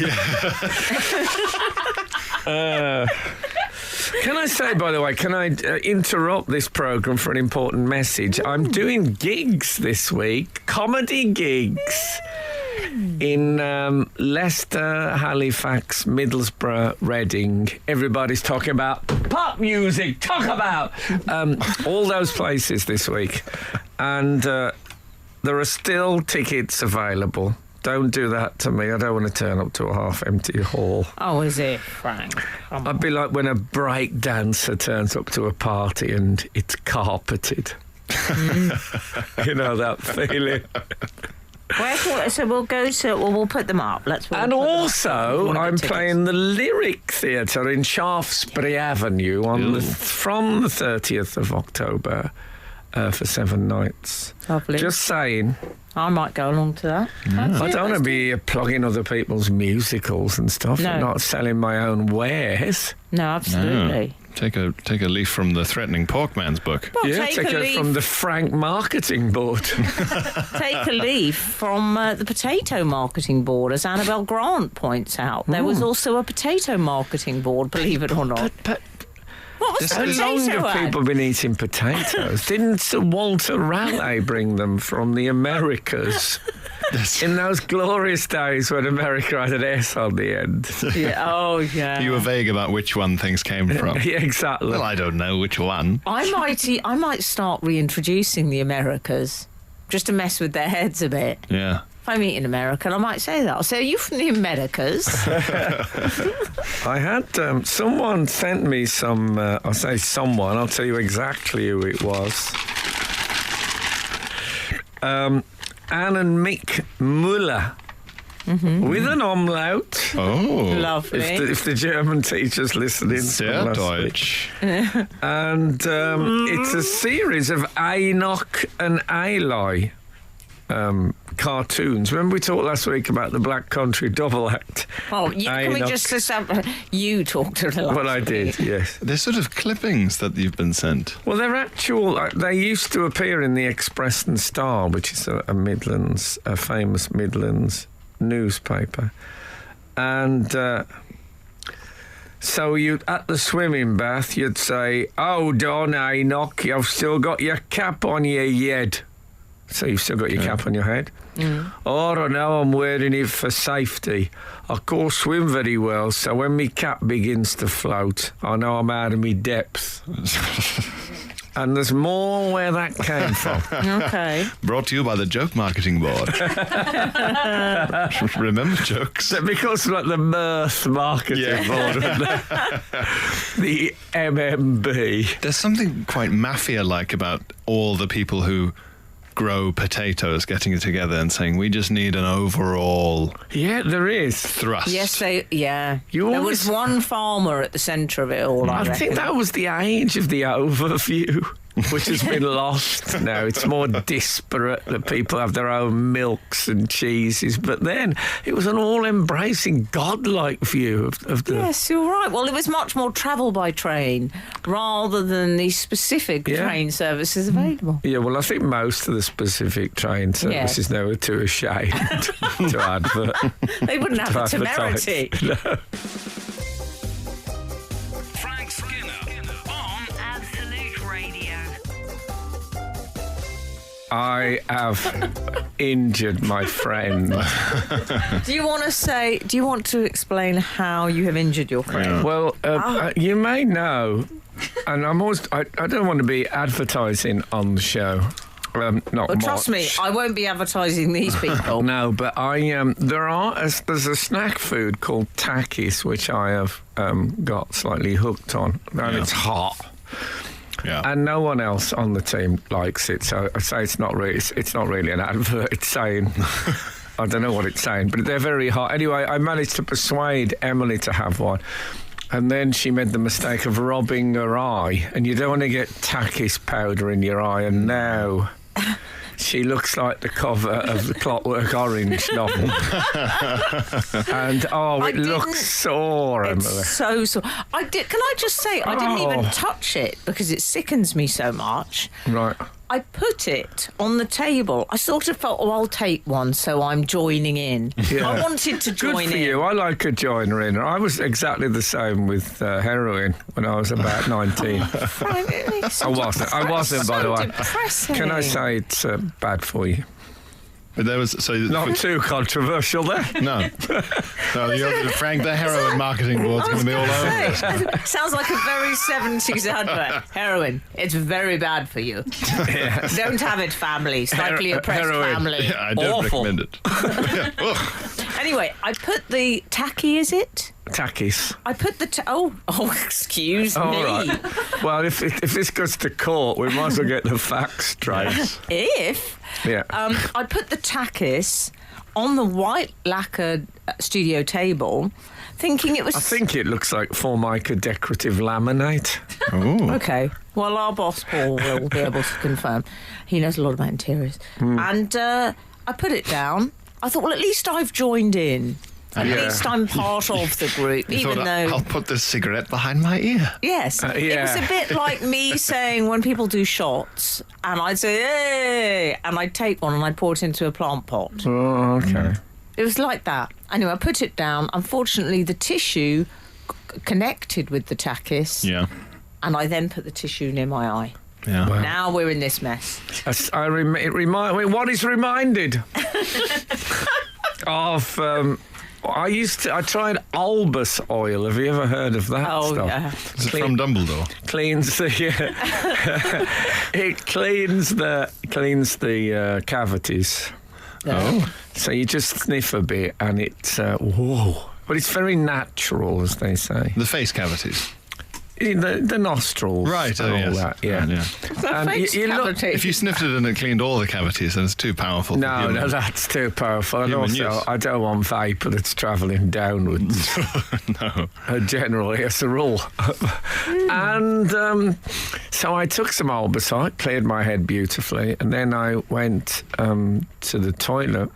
Can I say, by the way, can I interrupt this programme for an important message? I'm doing gigs this week, comedy gigs, in Leicester, Halifax, Middlesbrough, Reading. Everybody's talking about pop music, talk about all those places this week. And there are still tickets available. Don't do that to me. I don't want to turn up to a half-empty hall. Oh, is it, Frank? I'd be like when a break dancer turns up to a party and it's carpeted. You know that feeling. So we'll put them up. And also, I'm playing the Lyric Theatre in Shaftesbury Avenue from the 30th of October for 7 nights. Lovely. Just saying. I might go along to that. I don't want to be plugging other people's musicals and stuff and not selling my own wares. No, absolutely. Take a leaf from the threatening pork man's book. Well, take it from the Frank Marketing Board. Take a leaf from the Potato Marketing Board, as Annabelle Grant points out. There was also a Potato Marketing Board, believe it or not. But what was how the long potato have ad? people been eating potatoes? Didn't Sir Walter Raleigh bring them from the Americas? In those glorious days when America had an S on the end. Yeah. Oh, yeah. You were vague about which one things came from. Yeah, exactly. Well, I don't know which one. I might start reintroducing the Americas just to mess with their heads a bit. Yeah. If I meet in America, I might say that. I'll say, are you from the Americas? I had someone sent me some. I'll say someone. I'll tell you exactly who it was. Anne and Mick Muller. With an umlaut. Oh. Lovely. If the German teacher's listening. Sehr Deutsch. And it's a series of Enoch and Eli cartoons. Remember we talked last week about the Black Country double act? Oh, can we just you talked a little. Well, I did, yes. They're sort of clippings that you've been sent. Well, they're actual. They used to appear in the Express and Star, which is a famous Midlands newspaper, and so you at the swimming bath you'd say, "Hold on, Enoch, you've still got your cap on your head." So you've still got your cap on your head. Oh, I don't know, I'm wearing it for safety. I can't swim very well, so when my cap begins to float, I know I'm out of my depth. And there's more where that came from. Okay. Brought to you by the Joke Marketing Board. Remember jokes? Because like the Mirth Marketing Board, the MMB. There's something quite mafia-like about all the people who grow potatoes getting it together and saying, we just need an overall Yeah, there is. thrust. Yes, there always- was one farmer at the centre of it all, I think reckon. that was the age of the overview, which has been lost now. It's more disparate that people have their own milks and cheeses, but then it was an all-embracing, godlike view of the... Yes, you're right. Well, it was much more travel by train rather than the specific train services available. Yeah, well, I think most of the specific train services now are too ashamed to advert. They wouldn't have the advertise. temerity. No. Frank Skinner on Absolute Radio. I have injured my friend. Do you want to explain how you have injured your friend? Well, you may know And I'm always, I don't want to be advertising on the show. Not Well, trust me, I won't be advertising these people. No, but there's a snack food called Takis, which I have got slightly hooked on, and it's hot. Yeah. And no one else on the team likes it, so I say it's not really an advert. It's saying, I don't know what it's saying, but they're very hot. Anyway, I managed to persuade Emily to have one, and then she made the mistake of rubbing her eye, and you don't want to get Takis powder in your eye, and now she looks like the cover of the Clockwork Orange novel. And it looks sore, Emily. It's so sore. Can I just say, I didn't even touch it because it sickens me so much. Right. I put it on the table. I sort of felt, I'll take one, so I'm joining in. Yeah. I wanted to join in. Good for you. I like a joiner in. I was exactly the same with heroin when I was about 19. Frank, I wasn't, by the way. Depressing. Can I say it's bad for you? But there was Not too controversial there. No, Frank, the heroin marketing board's going to be all over this. Sounds like a very 70s advert. Heroin, it's very bad for you. Yes. Don't have it, family. Slightly oppressed heroin. family. Yeah, I don't Awful. recommend it. Anyway, I put the tacky, is it? Takis. I put the excuse All me. right. Well, if this goes to court, we might as well get the facts straight. Yeah. I put the takis on the white lacquered studio table, thinking it was. I think it looks like Formica decorative laminate. Ooh. Okay. Well, our boss Paul will be able to confirm. He knows a lot about interiors. And I put it down. I thought, well, at least I've joined in. At least I'm part of the group, even though. I'll put this cigarette behind my ear. Yes. yeah. It was a bit like me saying when people do shots, and I'd say, hey, and I'd take one and I'd pour it into a plant pot. Oh, okay. It was like that. Anyway, I put it down. Unfortunately, the tissue connected with the takis, and I then put the tissue near my eye. Yeah. Wow. Now we're in this mess. What is reminded of? I tried Albus oil. Have you ever heard of that stuff? Yeah. Is it from Dumbledore? Cleans the it cleans the cavities. Oh. So you just sniff a bit, and it's whoa. But it's very natural, as they say. The face cavities. The nostrils, Right, and all yes. that, yeah. And you look, If you sniffed it and it cleaned all the cavities, then it's too powerful. for no, humans. that's too powerful. And Human also, use. I don't want vapour that's travelling downwards. No. Generally, as a rule. And so I took some Albusite, cleared my head beautifully, and then I went to the toilet,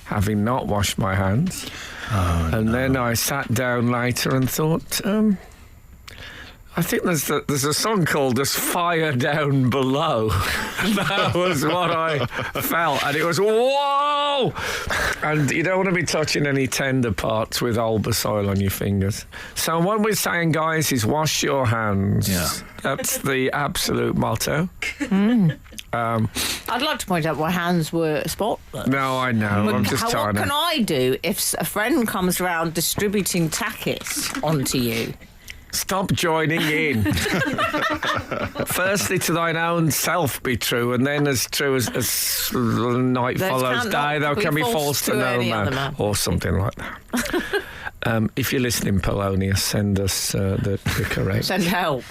having not washed my hands. And then I sat down later and thought, I think there's a song called "There's Fire Down Below." That was what I felt, and it was whoa. And you don't want to be touching any tender parts with Albus oil on your fingers. So what we're saying, guys, is wash your hands. Yeah. That's the absolute motto. I'd like to point out my hands were spotless. No, I know. But I'm just trying what to. can I do if a friend comes around distributing takis onto you? Stop joining in. Firstly, to thine own self be true, and then as true as night Those follows cannot day, thou be can be false to no any other man. man. Or something like that. If you're listening, Polonius, send us the correct. Send help.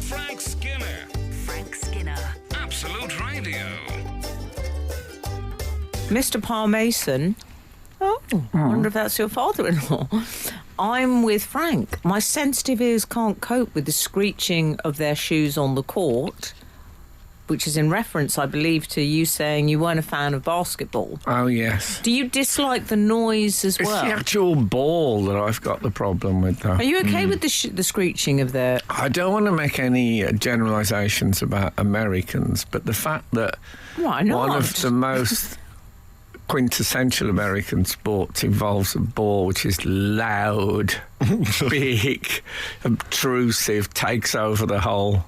Frank Skinner, Frank Skinner. Absolute Radio. Mr. Parmason. Oh, I wonder if that's your father-in-law. I'm with Frank. My sensitive ears can't cope with the screeching of their shoes on the court, which is in reference, I believe, to you saying you weren't a fan of basketball. Oh, yes. Do you dislike the noise as It's well? the actual ball that I've got the problem with, though. Are you okay with the screeching of their... I don't want to make any generalisations about Americans, but the fact that Why not? one of the most quintessential American sports involves a ball which is loud, big, obtrusive, takes over the whole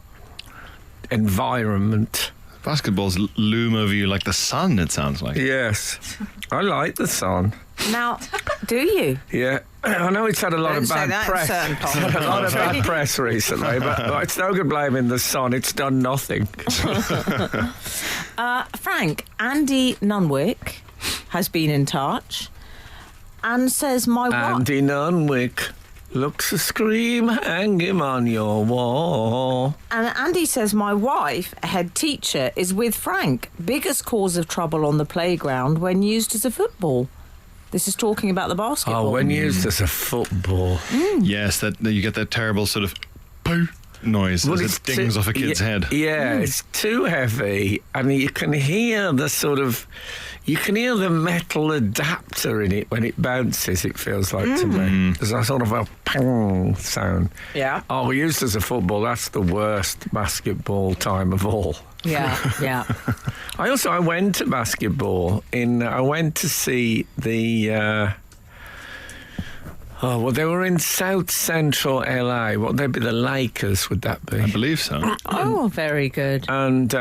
environment. Basketballs loom over you like the sun, it sounds like. Yes, I like the sun. Now, do you? Yeah, I know it's had a lot Don't of say bad that in press. certain It's had a lot of bad press recently, but it's no good blaming the sun. It's done nothing. Frank, Andy Nunwick has been in touch and says my wife... Andy Nunwick looks a scream, hang him on your wall. And Andy says my wife, a head teacher, is with Frank. Biggest cause of trouble on the playground when used as a football. This is talking about the basketball. Oh, when used as a football. Yes, that you get that terrible sort of poo noise as it dings off a kid's head. Yeah, it's too heavy, and you can hear the metal adapter in it when it bounces, it feels like to me. There's a sort of a pang sound. Yeah. Oh, used as a football, that's the worst basketball time of all. Yeah. I went to basketball I went to see the... they were in South Central LA. What they'd be the Lakers, would that be? I believe so. Oh, very good. And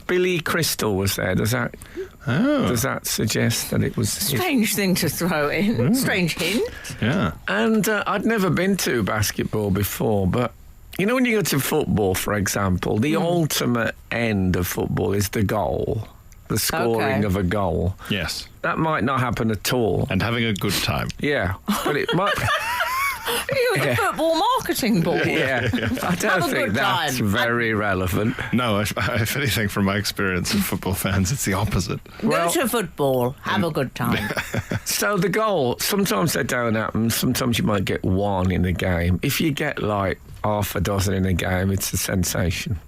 Billy Crystal was there. Does that suggest that it was... Strange thing to throw in. Strange hint. Yeah. And I'd never been to basketball before, but you know when you go to football, for example, the ultimate end of football is the goal, the scoring of a goal. Yes. That might not happen at all. And having a good time. Yeah, but it might... You're the football marketing board. Yeah, I don't think that's very relevant. No, if anything, from my experience of football fans, it's the opposite. Go to football, have a good time. So the goal, sometimes they don't happen. Sometimes you might get one in a game. If you get like half a dozen in a game, it's a sensation.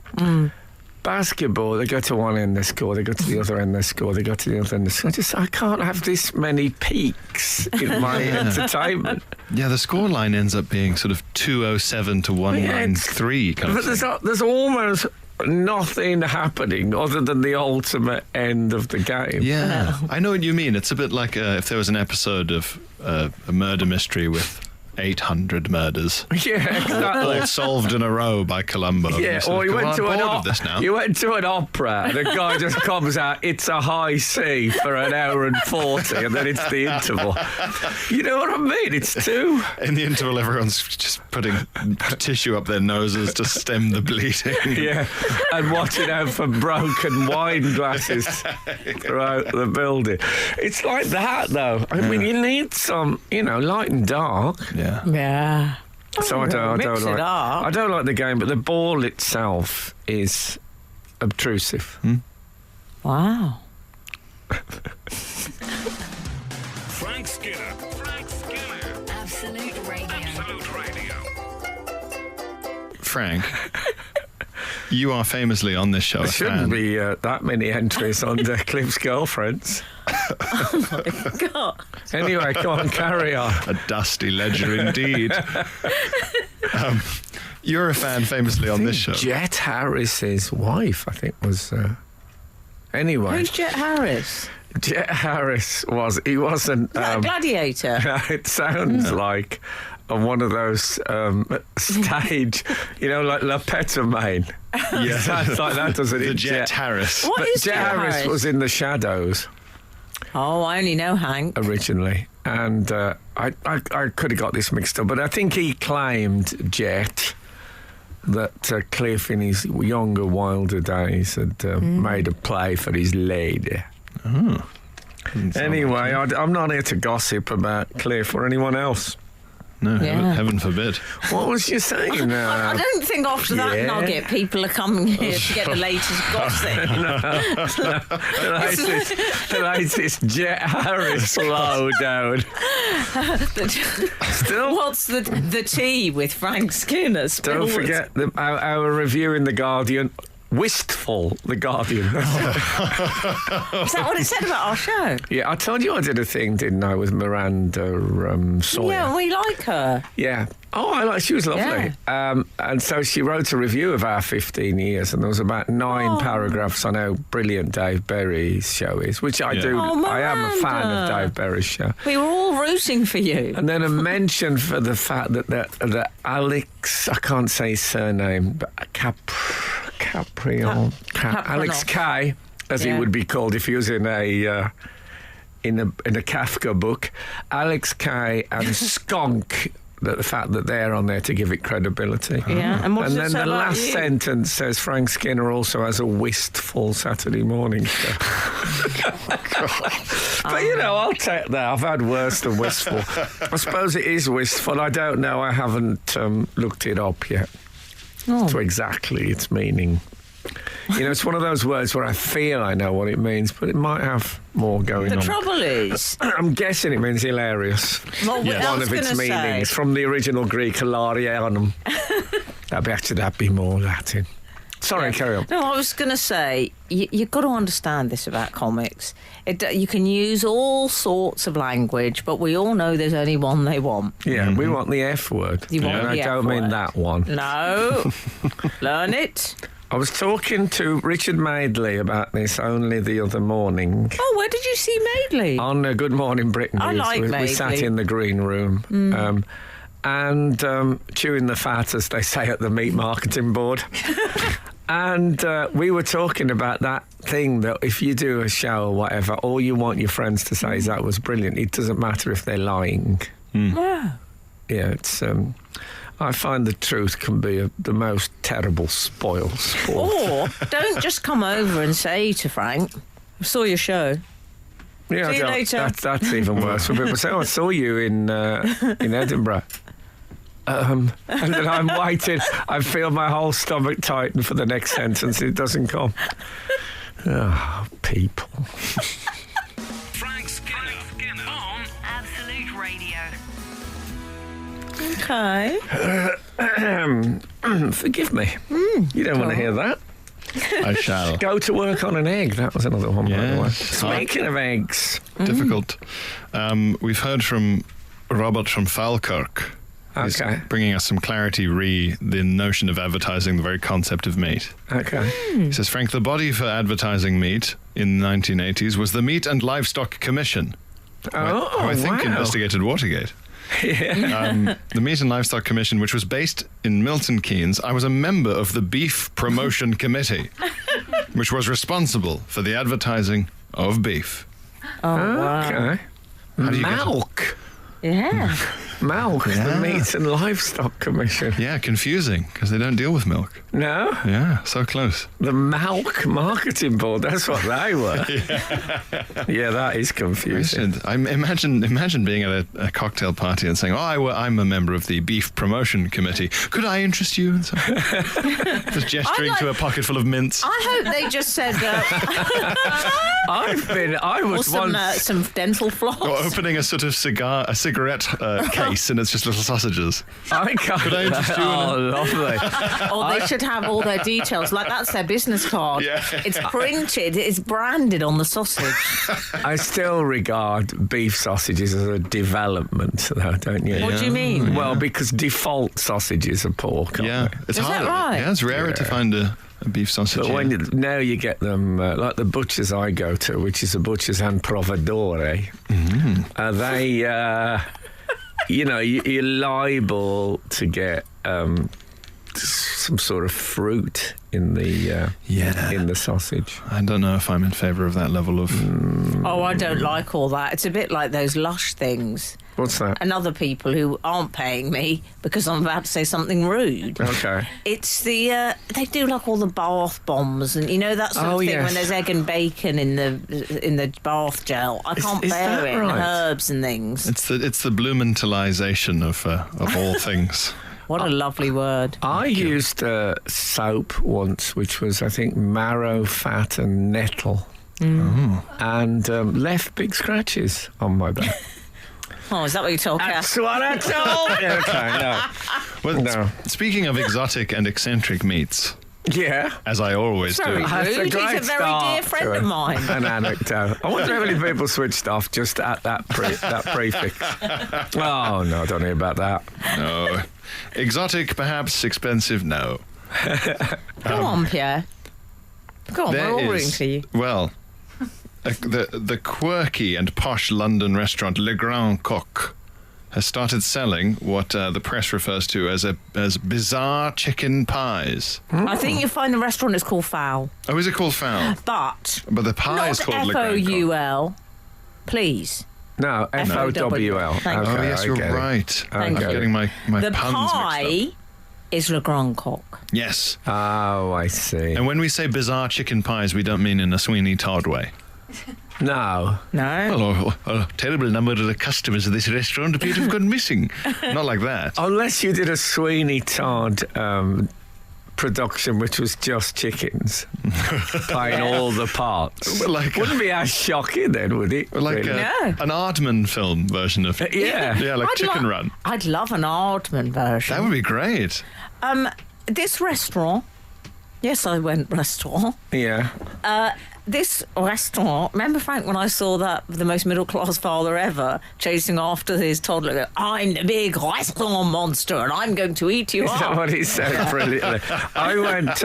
Basketball, they go to one end, they score. They go to the other end, they score. They go to the other end, they score. I can't have this many peaks in my entertainment. Yeah, the scoreline ends up being sort of 207 to 193. But there's almost nothing happening other than the ultimate end of the game. Yeah, I know what you mean. It's a bit like if there was an episode of a murder mystery with 800 murders. Yeah, exactly. All solved in a row by Columbo. Yeah, or you went to an opera, and the guy just comes out, it's a high C for an hour and 40, and then it's the interval. You know what I mean? It's two. In the interval, everyone's just putting tissue up their noses to stem the bleeding. Yeah, and watching out for broken wine glasses throughout the building. It's like that, though. I mean, you need some, light and dark. Yeah. So I don't like the game, but the ball itself is obtrusive. Wow. Frank Skinner. Absolute Radio. Frank, you are famously on this show. There shouldn't be that many entries under Cliff's girlfriends. Oh my God. Anyway, come on, carry on. A dusty ledger indeed. You're a fan famously on this show. Jet Harris's wife, I think, was... Anyway. Who's Jet Harris? Jet Harris he wasn't... Is that a gladiator? It sounds like one of those stage, like La Petomane. Yeah. Sounds like that, doesn't it? The Jet Harris. What But is Jet Harris was in The Shadows Oh, I only know Hank. originally, and I could have got this mixed up, but I think he claimed, Jet, that Cliff in his younger, wilder days had made a play for his lady. Oh. Anyway, I'm not here to gossip about Cliff or anyone else. No, Yeah. heaven forbid. What was you saying? I don't think after that yeah. nugget people are coming here to get the latest gossip. the latest Jet Harris lowdown. Still, What's the tea with Frank Skinner? don't forget our review in The Guardian. Wistful, The Guardian. Is that what it said about our show? Yeah, I told you I did a thing, didn't I, with Miranda Sawyer? Yeah, we like her. Yeah. Oh, she was lovely. And so she wrote a review of our 15 years, and there was about 9 paragraphs on how brilliant Dave Berry's show is, which I do. Oh, I am a fan of Miranda. Dave Berry's show. We were all rooting for you. And then a mention for the fact that Alex, I can't say his surname, but Alex Kay, as he would be called if he was in in a Kafka book, Alex Kay and Skunk. The fact that they're on there to give it credibility. Yeah, and what does it then say the about last you? sentence says Frank Skinner also has a wistful Saturday morning show. But I'll take that. I've had worse than wistful. I suppose it is wistful. I don't know. I haven't looked it up yet. To exactly its meaning. It's one of those words where I feel I know what it means, but it might have more going on. The trouble is, I'm guessing it means hilarious. well, One of its meanings from the original Greek hilarianum. That'd be more Latin. Sorry, carry on. No, I was going to say, you've got to understand this about comics. You can use all sorts of language, but we all know there's only one they want. Yeah, we want the F word. You want the I F don't mean word. that one. No. Learn it. I was talking to Richard Madeley about this only the other morning. Oh, where did you see Madeley? On Good Morning Britain. I like we Madeley. sat in the green room and chewing the fat, as they say at the meat marketing board. And we were talking about that thing that if you do a show or whatever, all you want your friends to say is that was brilliant. It doesn't matter if they're lying. Yeah. Yeah, it's... I find the truth can be the most terrible spoil sport. Or don't just come over and say to Frank, I saw your show. Yeah, See you later. That's even worse. When people say, "Oh, I saw you in Edinburgh," and then I'm waiting. I feel my whole stomach tighten for the next sentence. It doesn't come. Oh, people. Frank Skinner on Absolute Radio. Okay. Forgive me. You don't want to hear that. I shall. Go to work on an egg. That was another one, by the Yeah. way. Speaking of eggs. Difficult. We've heard from Robert from Falkirk. He's Okay. bringing us some clarity re the notion of advertising, the very concept of meat. Okay. He says, Frank, the body for advertising meat in the 1980s was the Meat and Livestock Commission, who I think investigated Watergate. The Meat and Livestock Commission, which was based in Milton Keynes. I was a member of the Beef Promotion Committee, which was responsible for the advertising of beef. Oh, wow. Okay. How do you get it? Malk. Yeah. Malk, the Meat and Livestock Commission. Yeah, confusing, because they don't deal with milk. No? Yeah, so close. The Malk Marketing Board, that's what they were. Yeah, that is confusing. I imagine being at a cocktail party and saying, I'm a member of the Beef Promotion Committee. Could I interest you? Just gesturing to a pocket full of mints. I hope they just said I or was once... some dental floss. Or opening a sort of cigarette case and it's just little sausages. Could I interest you in Oh, lovely. Or they should have all their details. Like, that's their business card. Yeah. It's printed, it's branded on the sausage. I still regard beef sausages as a development, though, don't you? What do you mean? Well, because default sausages are pork, aren't Yeah, they? it's Is hard. that right? Yeah, it's rarer to find a beef sausage. But when now you get them, like the butchers I go to, which is a butchers and provedore, they, you're liable to get some sort of fruit in the in the sausage. I don't know if I'm in favour of that level of... Oh, I don't like all that. It's a bit like those Lush things. What's that? And other people who aren't paying me because I'm about to say something rude. Okay. It's the they do like all the bath bombs and that sort of thing yes. when there's egg and bacon in the bath gel. I can't is bear that it. right? And herbs and things. It's the Blumentalization of all things. What a lovely word. I used soap once, which was, I think, marrow, fat and nettle. And left big scratches on my back. Oh, is that what you told Cass? That's what I told you. Okay, no. Well, No. Speaking of exotic and eccentric meats, Yeah. as I always Sorry. do. That's a Rude. He's great a very start dear friend to of mine. An anecdote. I wonder how many people switched off just at that prefix. Oh, no, I don't hear about that. No. Exotic, perhaps. Expensive, no. Go on, Pierre. Go on, we're all rooting for you. Well, the quirky and posh London restaurant Le Grand Coq has started selling what the press refers to as bizarre chicken pies. I think you'll find the restaurant is called Fowl. Oh, is it called Fowl? But But the pie not is called Le Grand Coq. Foul. please. No, F-O-W-L. Thank you. Oh, yes, you're right. Thank I'm you. getting my The puns pie mixed up. is Le Grand Coq. Yes. Oh, I see. And when we say bizarre chicken pies, we don't mean in a Sweeney Todd way. No. No. Well, a terrible number of the customers of this restaurant appear to have gone missing. Not like that. Unless you did a Sweeney Todd production which was just chickens playing all the parts. Well, like, wouldn't be as shocking then, would it? like really? an Aardman film version of Yeah. yeah, like Chicken lo- Run. I'd love an Aardman version. That would be great. This restaurant, yes, I went restaurant. Yeah. This restaurant, remember, Frank, when I saw that the most middle-class father ever chasing after his toddler, go, I'm the big restaurant monster and I'm going to eat you Is that up. what he said? Brilliantly. I went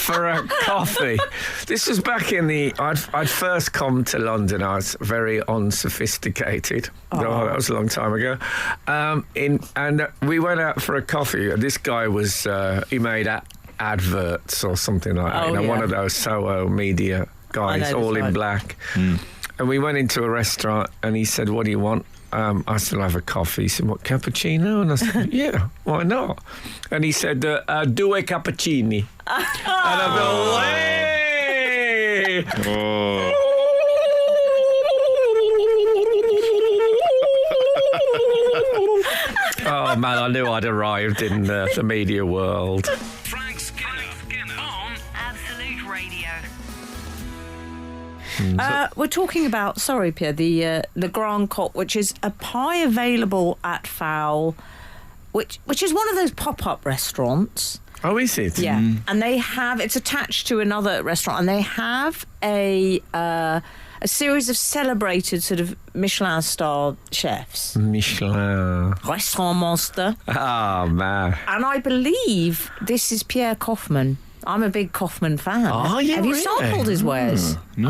for a coffee. This was back in I'd first come to London. I was very unsophisticated. Oh, that was a long time ago. And we went out for a coffee. This guy was he made adverts or something like that. Oh, yeah. One of those Soho media guys, know all this in one. black. And we went into a restaurant and he said, what do you want? I said, I'll have a coffee. He said, what, cappuccino? And I said, yeah, why not? And he said, do a cappuccini. And I go, hey! Oh. Oh, man, I knew I'd arrived in the media world. Frank Skinner on Absolute Radio. We're talking about, sorry, Pierre, the Grand Coq, which is a pie available at Fowl, which is one of those pop-up restaurants. Oh, is it? Yeah, and they have, it's attached to another restaurant, and they have a series of celebrated sort of Michelin-star chefs. Michelin. Restaurant Monster. Oh, man. And I believe this is Pierre Kaufman. I'm a big Kaufman fan. Oh, yeah, Have you really? sampled his wares? No.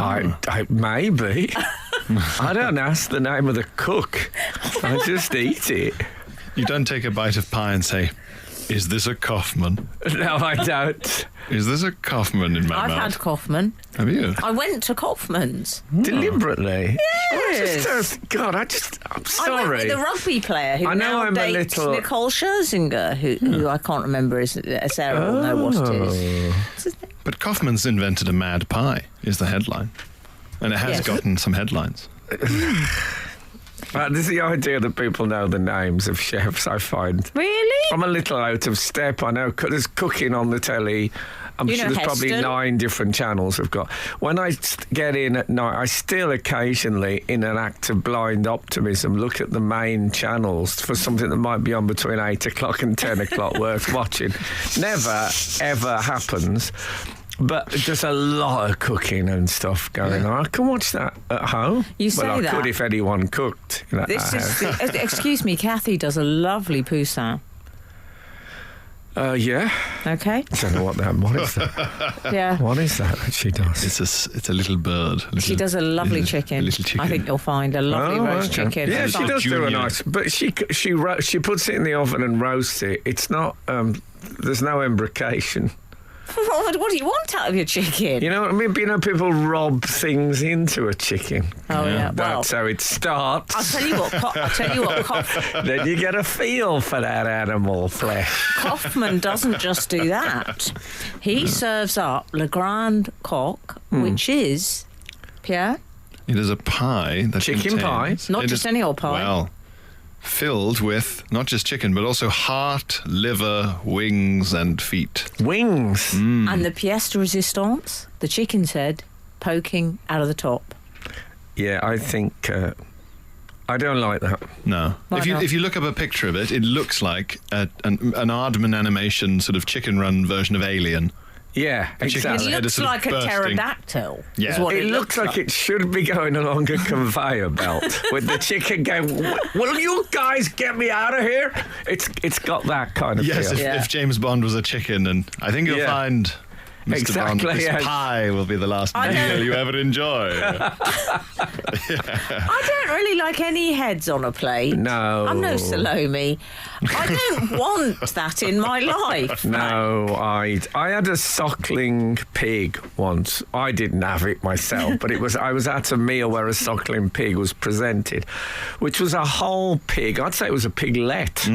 I maybe. I don't ask the name of the cook. I just eat it. You don't take a bite of pie and say, is this a Kaufman? No, I don't. Is this a Kaufman in my I've mouth? had Kaufman. Have you? I went to Kaufman's. Deliberately. Yes. I'm I went sorry. with the rugby player who I know now I'm a dates little- Nicole Scherzinger, who I can't remember. Sarah will know what it is. What's his name? But Kaufman's invented a mad pie, is the headline. And it has Yes. gotten some headlines. This is the idea that people know the names of chefs, I find. Really? I'm a little out of step. I know there's cooking on the telly. I'm You sure know there's probably Heston? 9 different channels we've got. When I get in at night, I still occasionally, in an act of blind optimism, look at the main channels for something that might be on between 8 o'clock and 10 o'clock worth watching. Never, ever happens. But there's a lot of cooking and stuff going on. I can watch that at home. You say well, I that. could if anyone cooked. You know, This at is. home. Excuse me, Kathy does a lovely poussin. Yeah. Okay. I don't know what is that. Yeah. What is that she does? It's a little bird. She does a lovely chicken. A little chicken. I think you'll find a lovely roast okay. chicken. Yeah, she does do a Junior. nice. But she puts it in the oven and roasts it. It's not. There's no embrocation. What do you want out of your chicken? You know what I mean? You know, people rob things into a chicken. Oh yeah. Well, That's how it starts. I'll tell you what. Then you get a feel for that animal flesh. Kaufman doesn't just do that. He serves up Le Grand Coq, which is, Pierre, It is a pie that Chicken contains- pie? Not it just is- any old pie. Well, filled with not just chicken, but also heart, liver, wings, and feet. Wings. and the pièce de résistance, the chicken's head poking out of the top. Yeah, I think. I don't like that. No. Why not? If you look up a picture of it, it looks like an Aardman animation sort of chicken run version of Alien. Yeah, chicken It exactly. head is looks sort of like a bursting. pterodactyl. Yeah. Is what It looks like it should be going along a conveyor belt with the chicken going, will you guys get me out of here? It's got that kind of Yes, feel. if James Bond was a chicken, and I think you'll Yeah. find Mr. Exactly, Bond, this yes. pie will be the last meal you ever enjoy. I don't really like any heads on a plate. No. I'm no Salome. I don't want that in my life. No, I had a suckling pig once. I didn't have it myself, but I was at a meal where a suckling pig was presented, which was a whole pig. I'd say it was a piglet.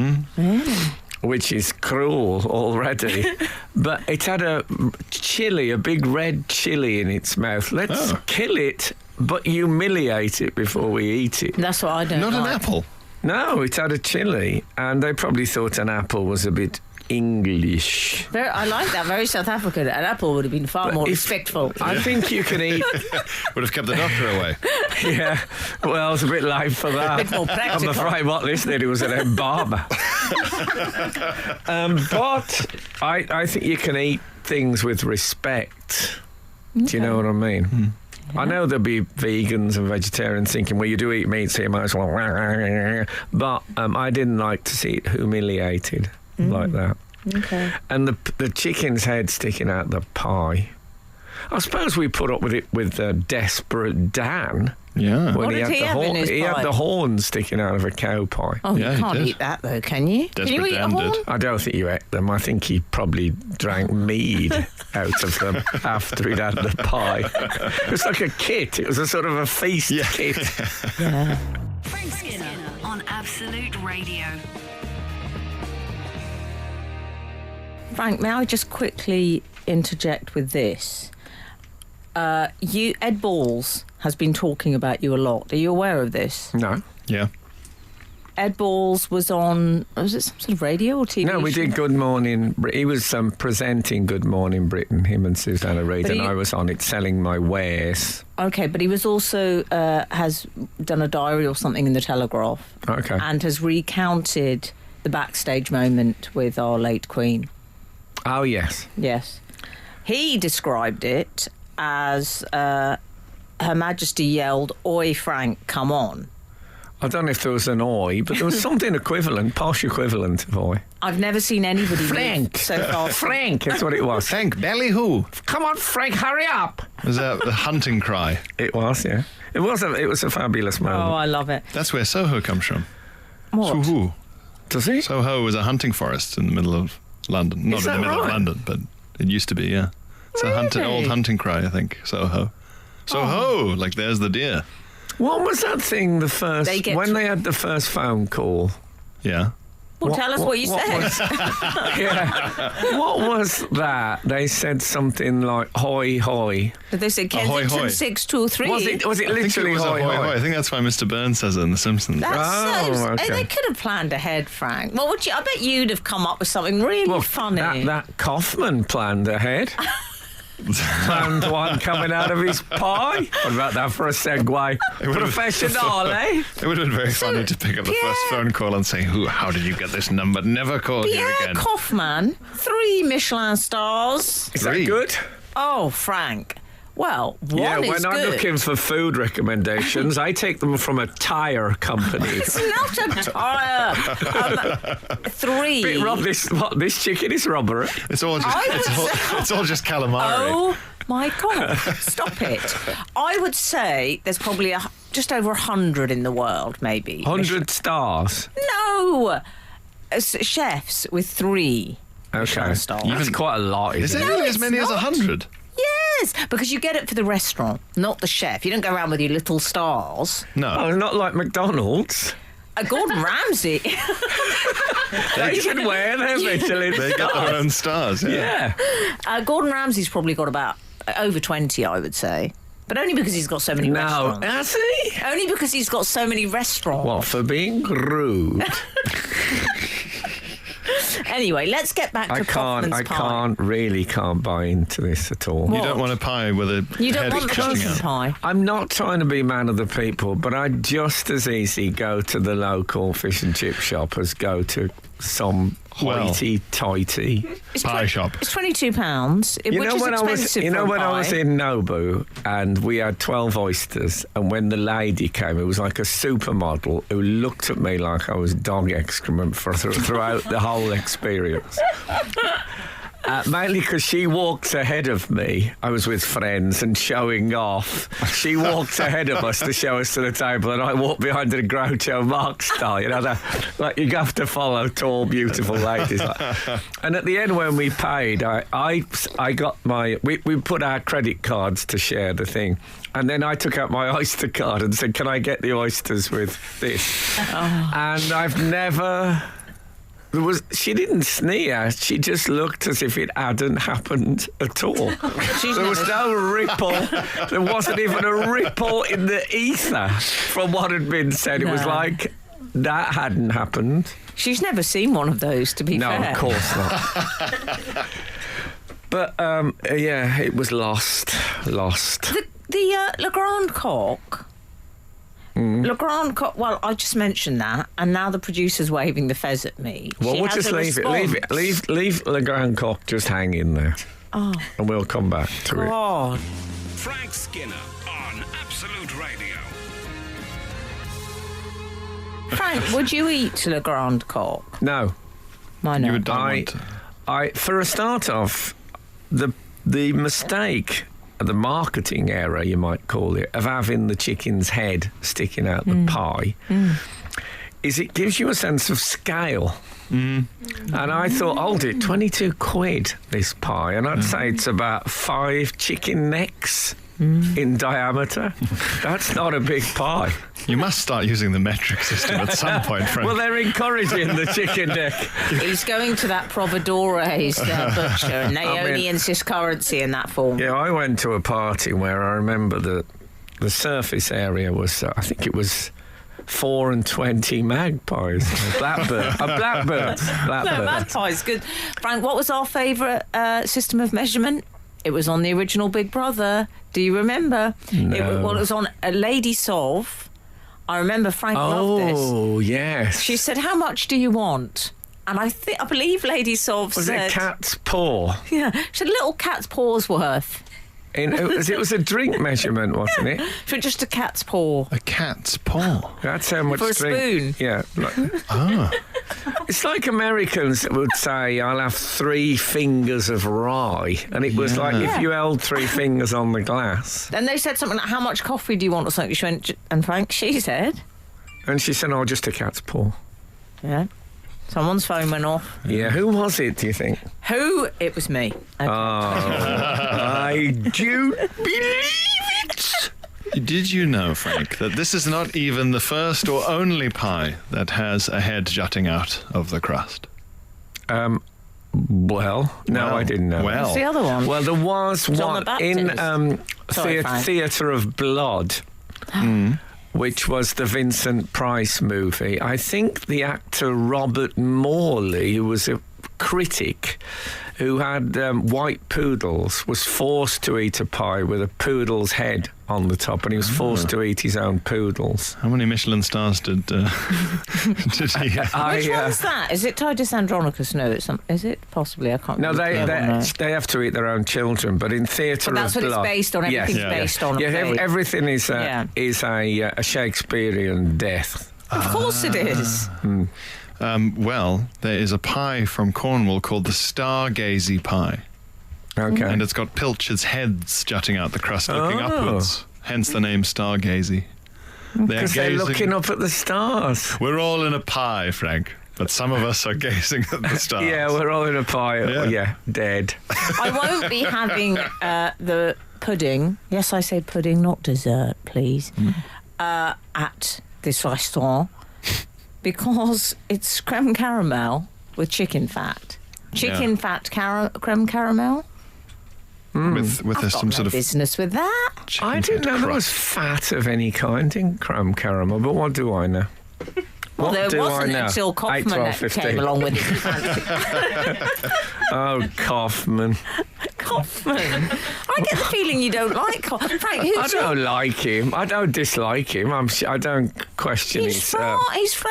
Which is cruel already. But it had a big red chili in its mouth. Let's kill it, but humiliate it before we eat it. That's what I don't Not like. an apple. No, it had a chili, and they probably thought an apple was a bit English. I like that. Very South African. An apple would have been far more respectful. I think you can eat... Would have kept the doctor away. Yeah, well, it's a bit late for that. A bit more practical. I'm afraid what listening it was an embalmer. But I think you can eat things with respect. Do you know what I mean? I know there'll be vegans and vegetarians thinking, well, you do eat meat, so you might as well... But I didn't like to see it humiliated like that. Okay. And the chicken's head sticking out the pie. I suppose we put up with it with Desperate Dan. Yeah. When What did he have in his he had pie? the horns sticking out of a cow pie. Oh, Yeah, you he can't did. eat that, though, can you? Can you Desperate eat a Dan horn? did. I don't think you ate them. I think he probably drank mead out of them after he'd had the pie. It was like a kit. It was a sort of a feast kit. Yeah. Frank Skinner on Absolute Radio. Frank, may I just quickly interject with this? Ed Balls has been talking about you a lot. Are you aware of this? No. Yeah. Ed Balls was on, was it some sort of radio or TV No, we show? did Good Morning. He was presenting Good Morning Britain, him and Susanna Reid, But and he- I was on it selling my wares. Okay, but he was also, has done a diary or something in the Telegraph Okay. and has recounted the backstage moment with our late Queen. Oh, yes. Yes. He described it as Her Majesty yelled, "Oi, Frank, come on." I don't know if there was an oi, but there was something equivalent, posh equivalent of oi. I've never seen anybody Frank. move so fast. Frank, that's what it was. Frank, belly who? Come on, Frank, hurry up. Was that the hunting cry? It was, yeah. It was a fabulous Oh, moment. I love it. That's where Soho comes from. What? Soho. Does he? Soho was a hunting forest in the middle of London. Not Is in the that middle of right? London, but it used to be, yeah. It's a old hunting cry, I think. Soho. Soho! Like, there's the deer. What was that thing, when they had the first phone call? Yeah. Well, tell us what you said. Yeah. What was that? They said something like "hoi hoi." Did they say Ahoy, Kensington hoy. 623? Was it I think it literally was hoi ahoy, hoi? hoy. I think that's why Mr. Burns says it in The Simpsons. That's Oh, okay. They could have planned ahead, Frank. What would you? I bet you'd have come up with something really funny. That Kaufman planned ahead. Planned one coming out of his pie. What about that for a segue? Professional, eh? It would have been very funny to pick up the first phone call and say, how did you get this number? Never call here Pierre again. Kaufman, 3 Michelin stars. Is 3. that good? Oh, Frank. Well, one Yeah, is when I'm good. looking for food recommendations, I take them from a tyre company. It's not a tire. 3. This chicken is rubber. It's all just, I would it's all just calamari. Oh my God! Stop it! I would say there's probably just over 100 in the world, maybe. 100 stars. No, chefs with 3 Michelin Okay. stars. That's quite a lot, Is isn't there it? really it's as many as not. 100? Yes, because you get it for the restaurant, not the chef. You don't go around with your little stars. No. Oh, not like McDonald's. Gordon Ramsay. They can wear their Michelin They get their own stars, yeah. Yeah. Gordon Ramsay's probably got about over 20, I would say. But only because he's got so many No. restaurants. Has he? Only because he's got so many restaurants. What, for being rude? Anyway, let's get back to I Kaufman's pie. can't buy into this at all. You don't want a pie with a You don't head want the cutting Kaufman out. pie. I'm not trying to be man of the people, but I'd just as easy go to the local fish and chip shop as go to some Well. hoity-toity. Pie shop. It's £22, which is expensive for a when I pie. was in Nobu and we had 12 oysters, and when the lady came, it was like a supermodel who looked at me like I was dog excrement throughout the whole experience. Mainly because she walked ahead of me. I was with friends and showing off. She walked ahead of us to show us to the table, and I walked behind her in Groucho Marx style. You know, like you have to follow tall, beautiful ladies. And at the end, when we paid, I got my. We put our credit cards to share the thing. And then I took out my Oyster card and said, "Can I get the oysters with this?" And I've never... She didn't sneer. She just looked as if it hadn't happened at all. There was no ripple. There wasn't even a ripple in the ether from what had been said. It was like that hadn't happened. She's never seen one of those, to be fair. No, of course not. But, yeah, it was lost. The Le Grand Coq. Le Grand Coq. Well, I just mentioned that, and now the producer's waving the fez at me. Well, we'll just leave it. Leave Le Grand Coq just hang in there. Oh. And we'll come back to it. Frank Skinner on Absolute Radio. Frank, would you eat Le Grand Coq? No. Why not? You would want to. For a start off, the mistake, the marketing error, you might call it, of having the chicken's head sticking out the pie, is it gives you a sense of scale. And I thought, hold it, 22 quid, this pie. And I'd say it's about 5 chicken necks in diameter. That's not a big pie. You must start using the metric system at some point, Frank. Well, they're encouraging the chicken neck. He's going to that Providore's butcher, and they only insist currency in that form. Yeah, I went to a party where I remember the surface area was, I think it was 4 and 20 magpies. Blackbird. Blackbirds. No, magpies, good. Frank, what was our favourite system of measurement? It was on the original Big Brother. Do you remember? No. It was on a Lady Sov. I remember Frank loved this. Oh, yes. She said, "How much do you want?" And I believe Lady Sov was said... it cat's paw? Yeah, she said, "Little cat's paw's worth." It was a drink measurement, wasn't it? For just a cat's paw. A cat's paw. That's how much For a drink. spoon. Yeah. It's like Americans that would say, "I'll have 3 fingers of rye," and it was like if you held 3 fingers on the glass. Then they said something like, "How much coffee do you want?" or something. She went, and Frank, she said, and she said, "Oh, just a cat's paw." Yeah. Someone's phone went off. Yeah, who was it, do you think? Who? It was me. Okay. I do believe it. Did you know, Frank, that this is not even the first or only pie that has a head jutting out of the crust? Well, no, I didn't know. What's the other one? Well, there was one in Theatre of Blood, which was the Vincent Price movie. I think the actor Robert Morley, who was a critic who had white poodles, was forced to eat a pie with a poodle's head on the top, and he was forced to eat his own poodles. How many Michelin stars did he have? Which one's that? Is it Titus Andronicus? No, is it? Possibly, I can't remember. No, they have to eat their own children, but in Theatre of Blood... That's what it's based on. Everything's based on. Everything is a Shakespearean death. Of course it is. Well, there is a pie from Cornwall called the Stargazy pie. Okay. And it's got pilchards' heads jutting out the crust looking upwards. Hence the name Stargazy. Because they're looking up at the stars. We're all in a pie, Frank. But some of us are gazing at the stars. Yeah, we're all in a pie. Yeah, dead. I won't be having the pudding. Yes, I say pudding, not dessert, please. At this restaurant. Because it's creme caramel with chicken fat. Chicken fat creme caramel. With I've some got sort no of business with that. I didn't know there was fat of any kind in creme caramel, but what do I know? Well, What there do wasn't I know? until 8, Kaufman 12, 15. came along with his fancy. Oh, Kaufman. Kaufman. I get the feeling you don't like Kaufman. Frank, I don't like him. I don't dislike him. I don't question He's French.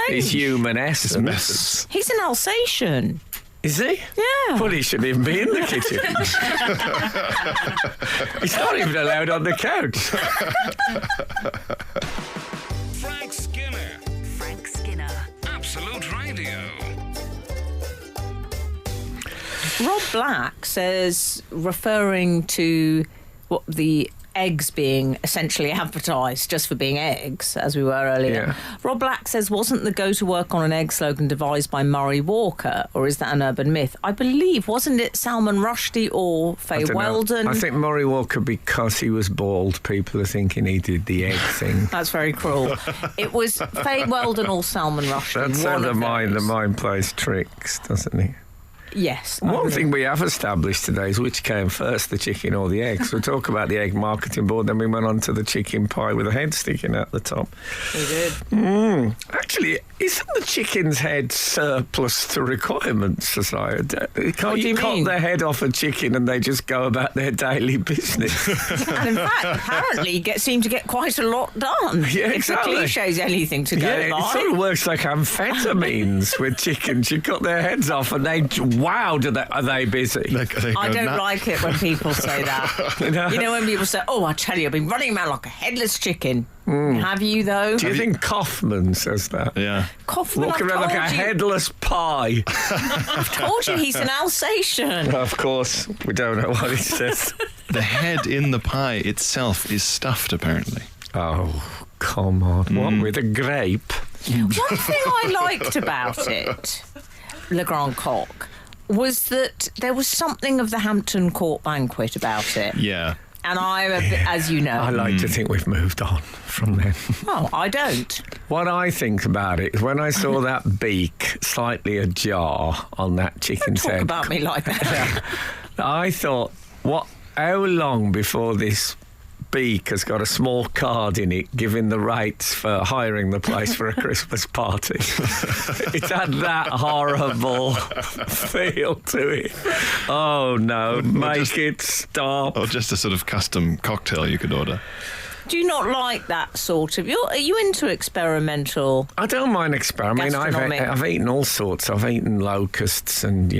his human essence. He's an Alsatian. Is he? Yeah. Well, he shouldn't even be in the kitchen. He's not even allowed on the couch. Frank Skinner. Frank Skinner. Absolute Radio. Rob Black says, referring to what the eggs being essentially advertised just for being eggs, as we were earlier. Yeah. Rob Black says, wasn't the go to work on an egg slogan devised by Murray Walker, or is that an urban myth? I believe, wasn't it Salman Rushdie or Faye Weldon? I think Murray Walker, because he was bald, people are thinking he did the egg thing. That's very cruel. It was Faye Weldon or Salman Rushdie. That's how the mind plays tricks, doesn't he? Yes. One thing we have established today is which came first, the chicken or the egg. So we talk about the egg marketing board, then we went on to the chicken pie with a head sticking out the top. We did. Actually, isn't the chicken's head surplus to requirements, society? Can't you cut the head off a chicken and they just go about their daily business? And in fact, apparently seem to get quite a lot done. Yeah, if exactly. the cliché's anything to go by. It sort of works like amphetamines with chickens. You cut their heads off and they... Wow, are they busy? I don't like it when people say that. You know, when people say, oh, I tell you, I've been running around like a headless chicken. Have you, though? Do you think Kaufman says that? Yeah. Kaufman, walking around like a headless pie. I've told you he's an Alsatian. Of course, we don't know what he says. The head in the pie itself is stuffed, apparently. Oh, come on. What, with a grape? One thing I liked about it, Le Grand Coq, was that there was something of the Hampton Court banquet about it. Yeah. And I'm a bit, as you know. I like to think we've moved on from then. Oh, I don't. What I think about it is when I saw that beak slightly ajar on that chicken's Talk head. about me like that. I thought, how long before this beak has got a small card in it giving the rates for hiring the place for a Christmas party? It's had that horrible feel to it. Oh no, make it stop. Or just a sort of custom cocktail you could order. Do you not like that sort of... Are you into experimental... I don't mind experimenting. I've eaten all sorts. I've eaten locusts and,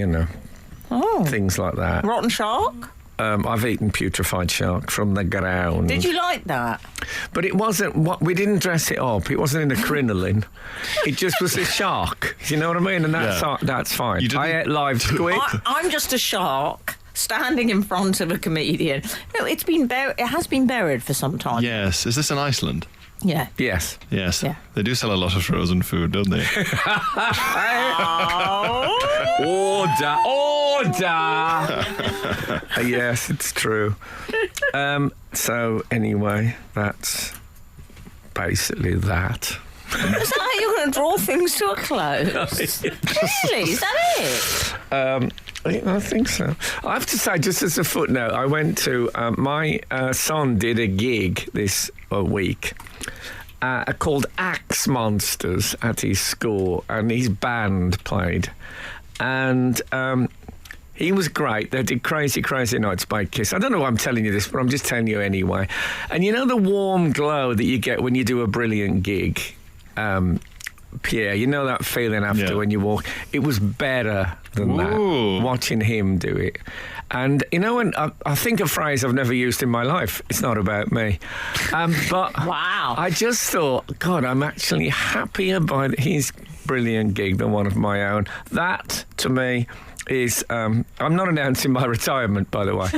things like that. Rotten shark? I've eaten putrefied shark from the ground. Did you like that? But it wasn't... we didn't dress it up. It wasn't in a crinoline. It just was a shark. Do you know what I mean? And that's fine. I ate live squid. I'm just a shark standing in front of a comedian. No, it has been buried for some time. Yes. Is this in Iceland? Yeah. Yes. Yes. Yeah. They do sell a lot of frozen food, don't they? Order! Yes, it's true. So, anyway, that's basically that. Is that how you're going to draw things to a close? Really? Is that it? I think so. I have to say, just as a footnote, I went to... my son did a gig this week called Axe Monsters at his school, and his band played. And he was great. They did Crazy, Crazy Nights by Kiss. I don't know why I'm telling you this, but I'm just telling you anyway. And you know the warm glow that you get when you do a brilliant gig? Pierre, you know that feeling after when you walk? It was better than that, watching him do it. And, when I think a phrase I've never used in my life, it's not about me. But wow. I just thought, God, I'm actually happier by his brilliant gig than one of my own. That, to me, is... I'm not announcing my retirement, by the way.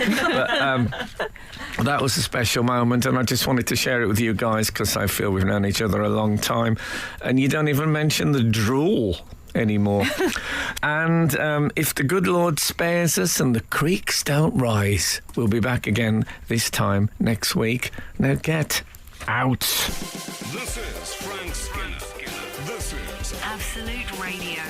But that was a special moment, and I just wanted to share it with you guys because I feel we've known each other a long time. And you don't even mention the drool anymore. And if the good Lord spares us and the creeks don't rise, we'll be back again this time next week. Now get out. This is Frank Skinner. This is Absolute Radio.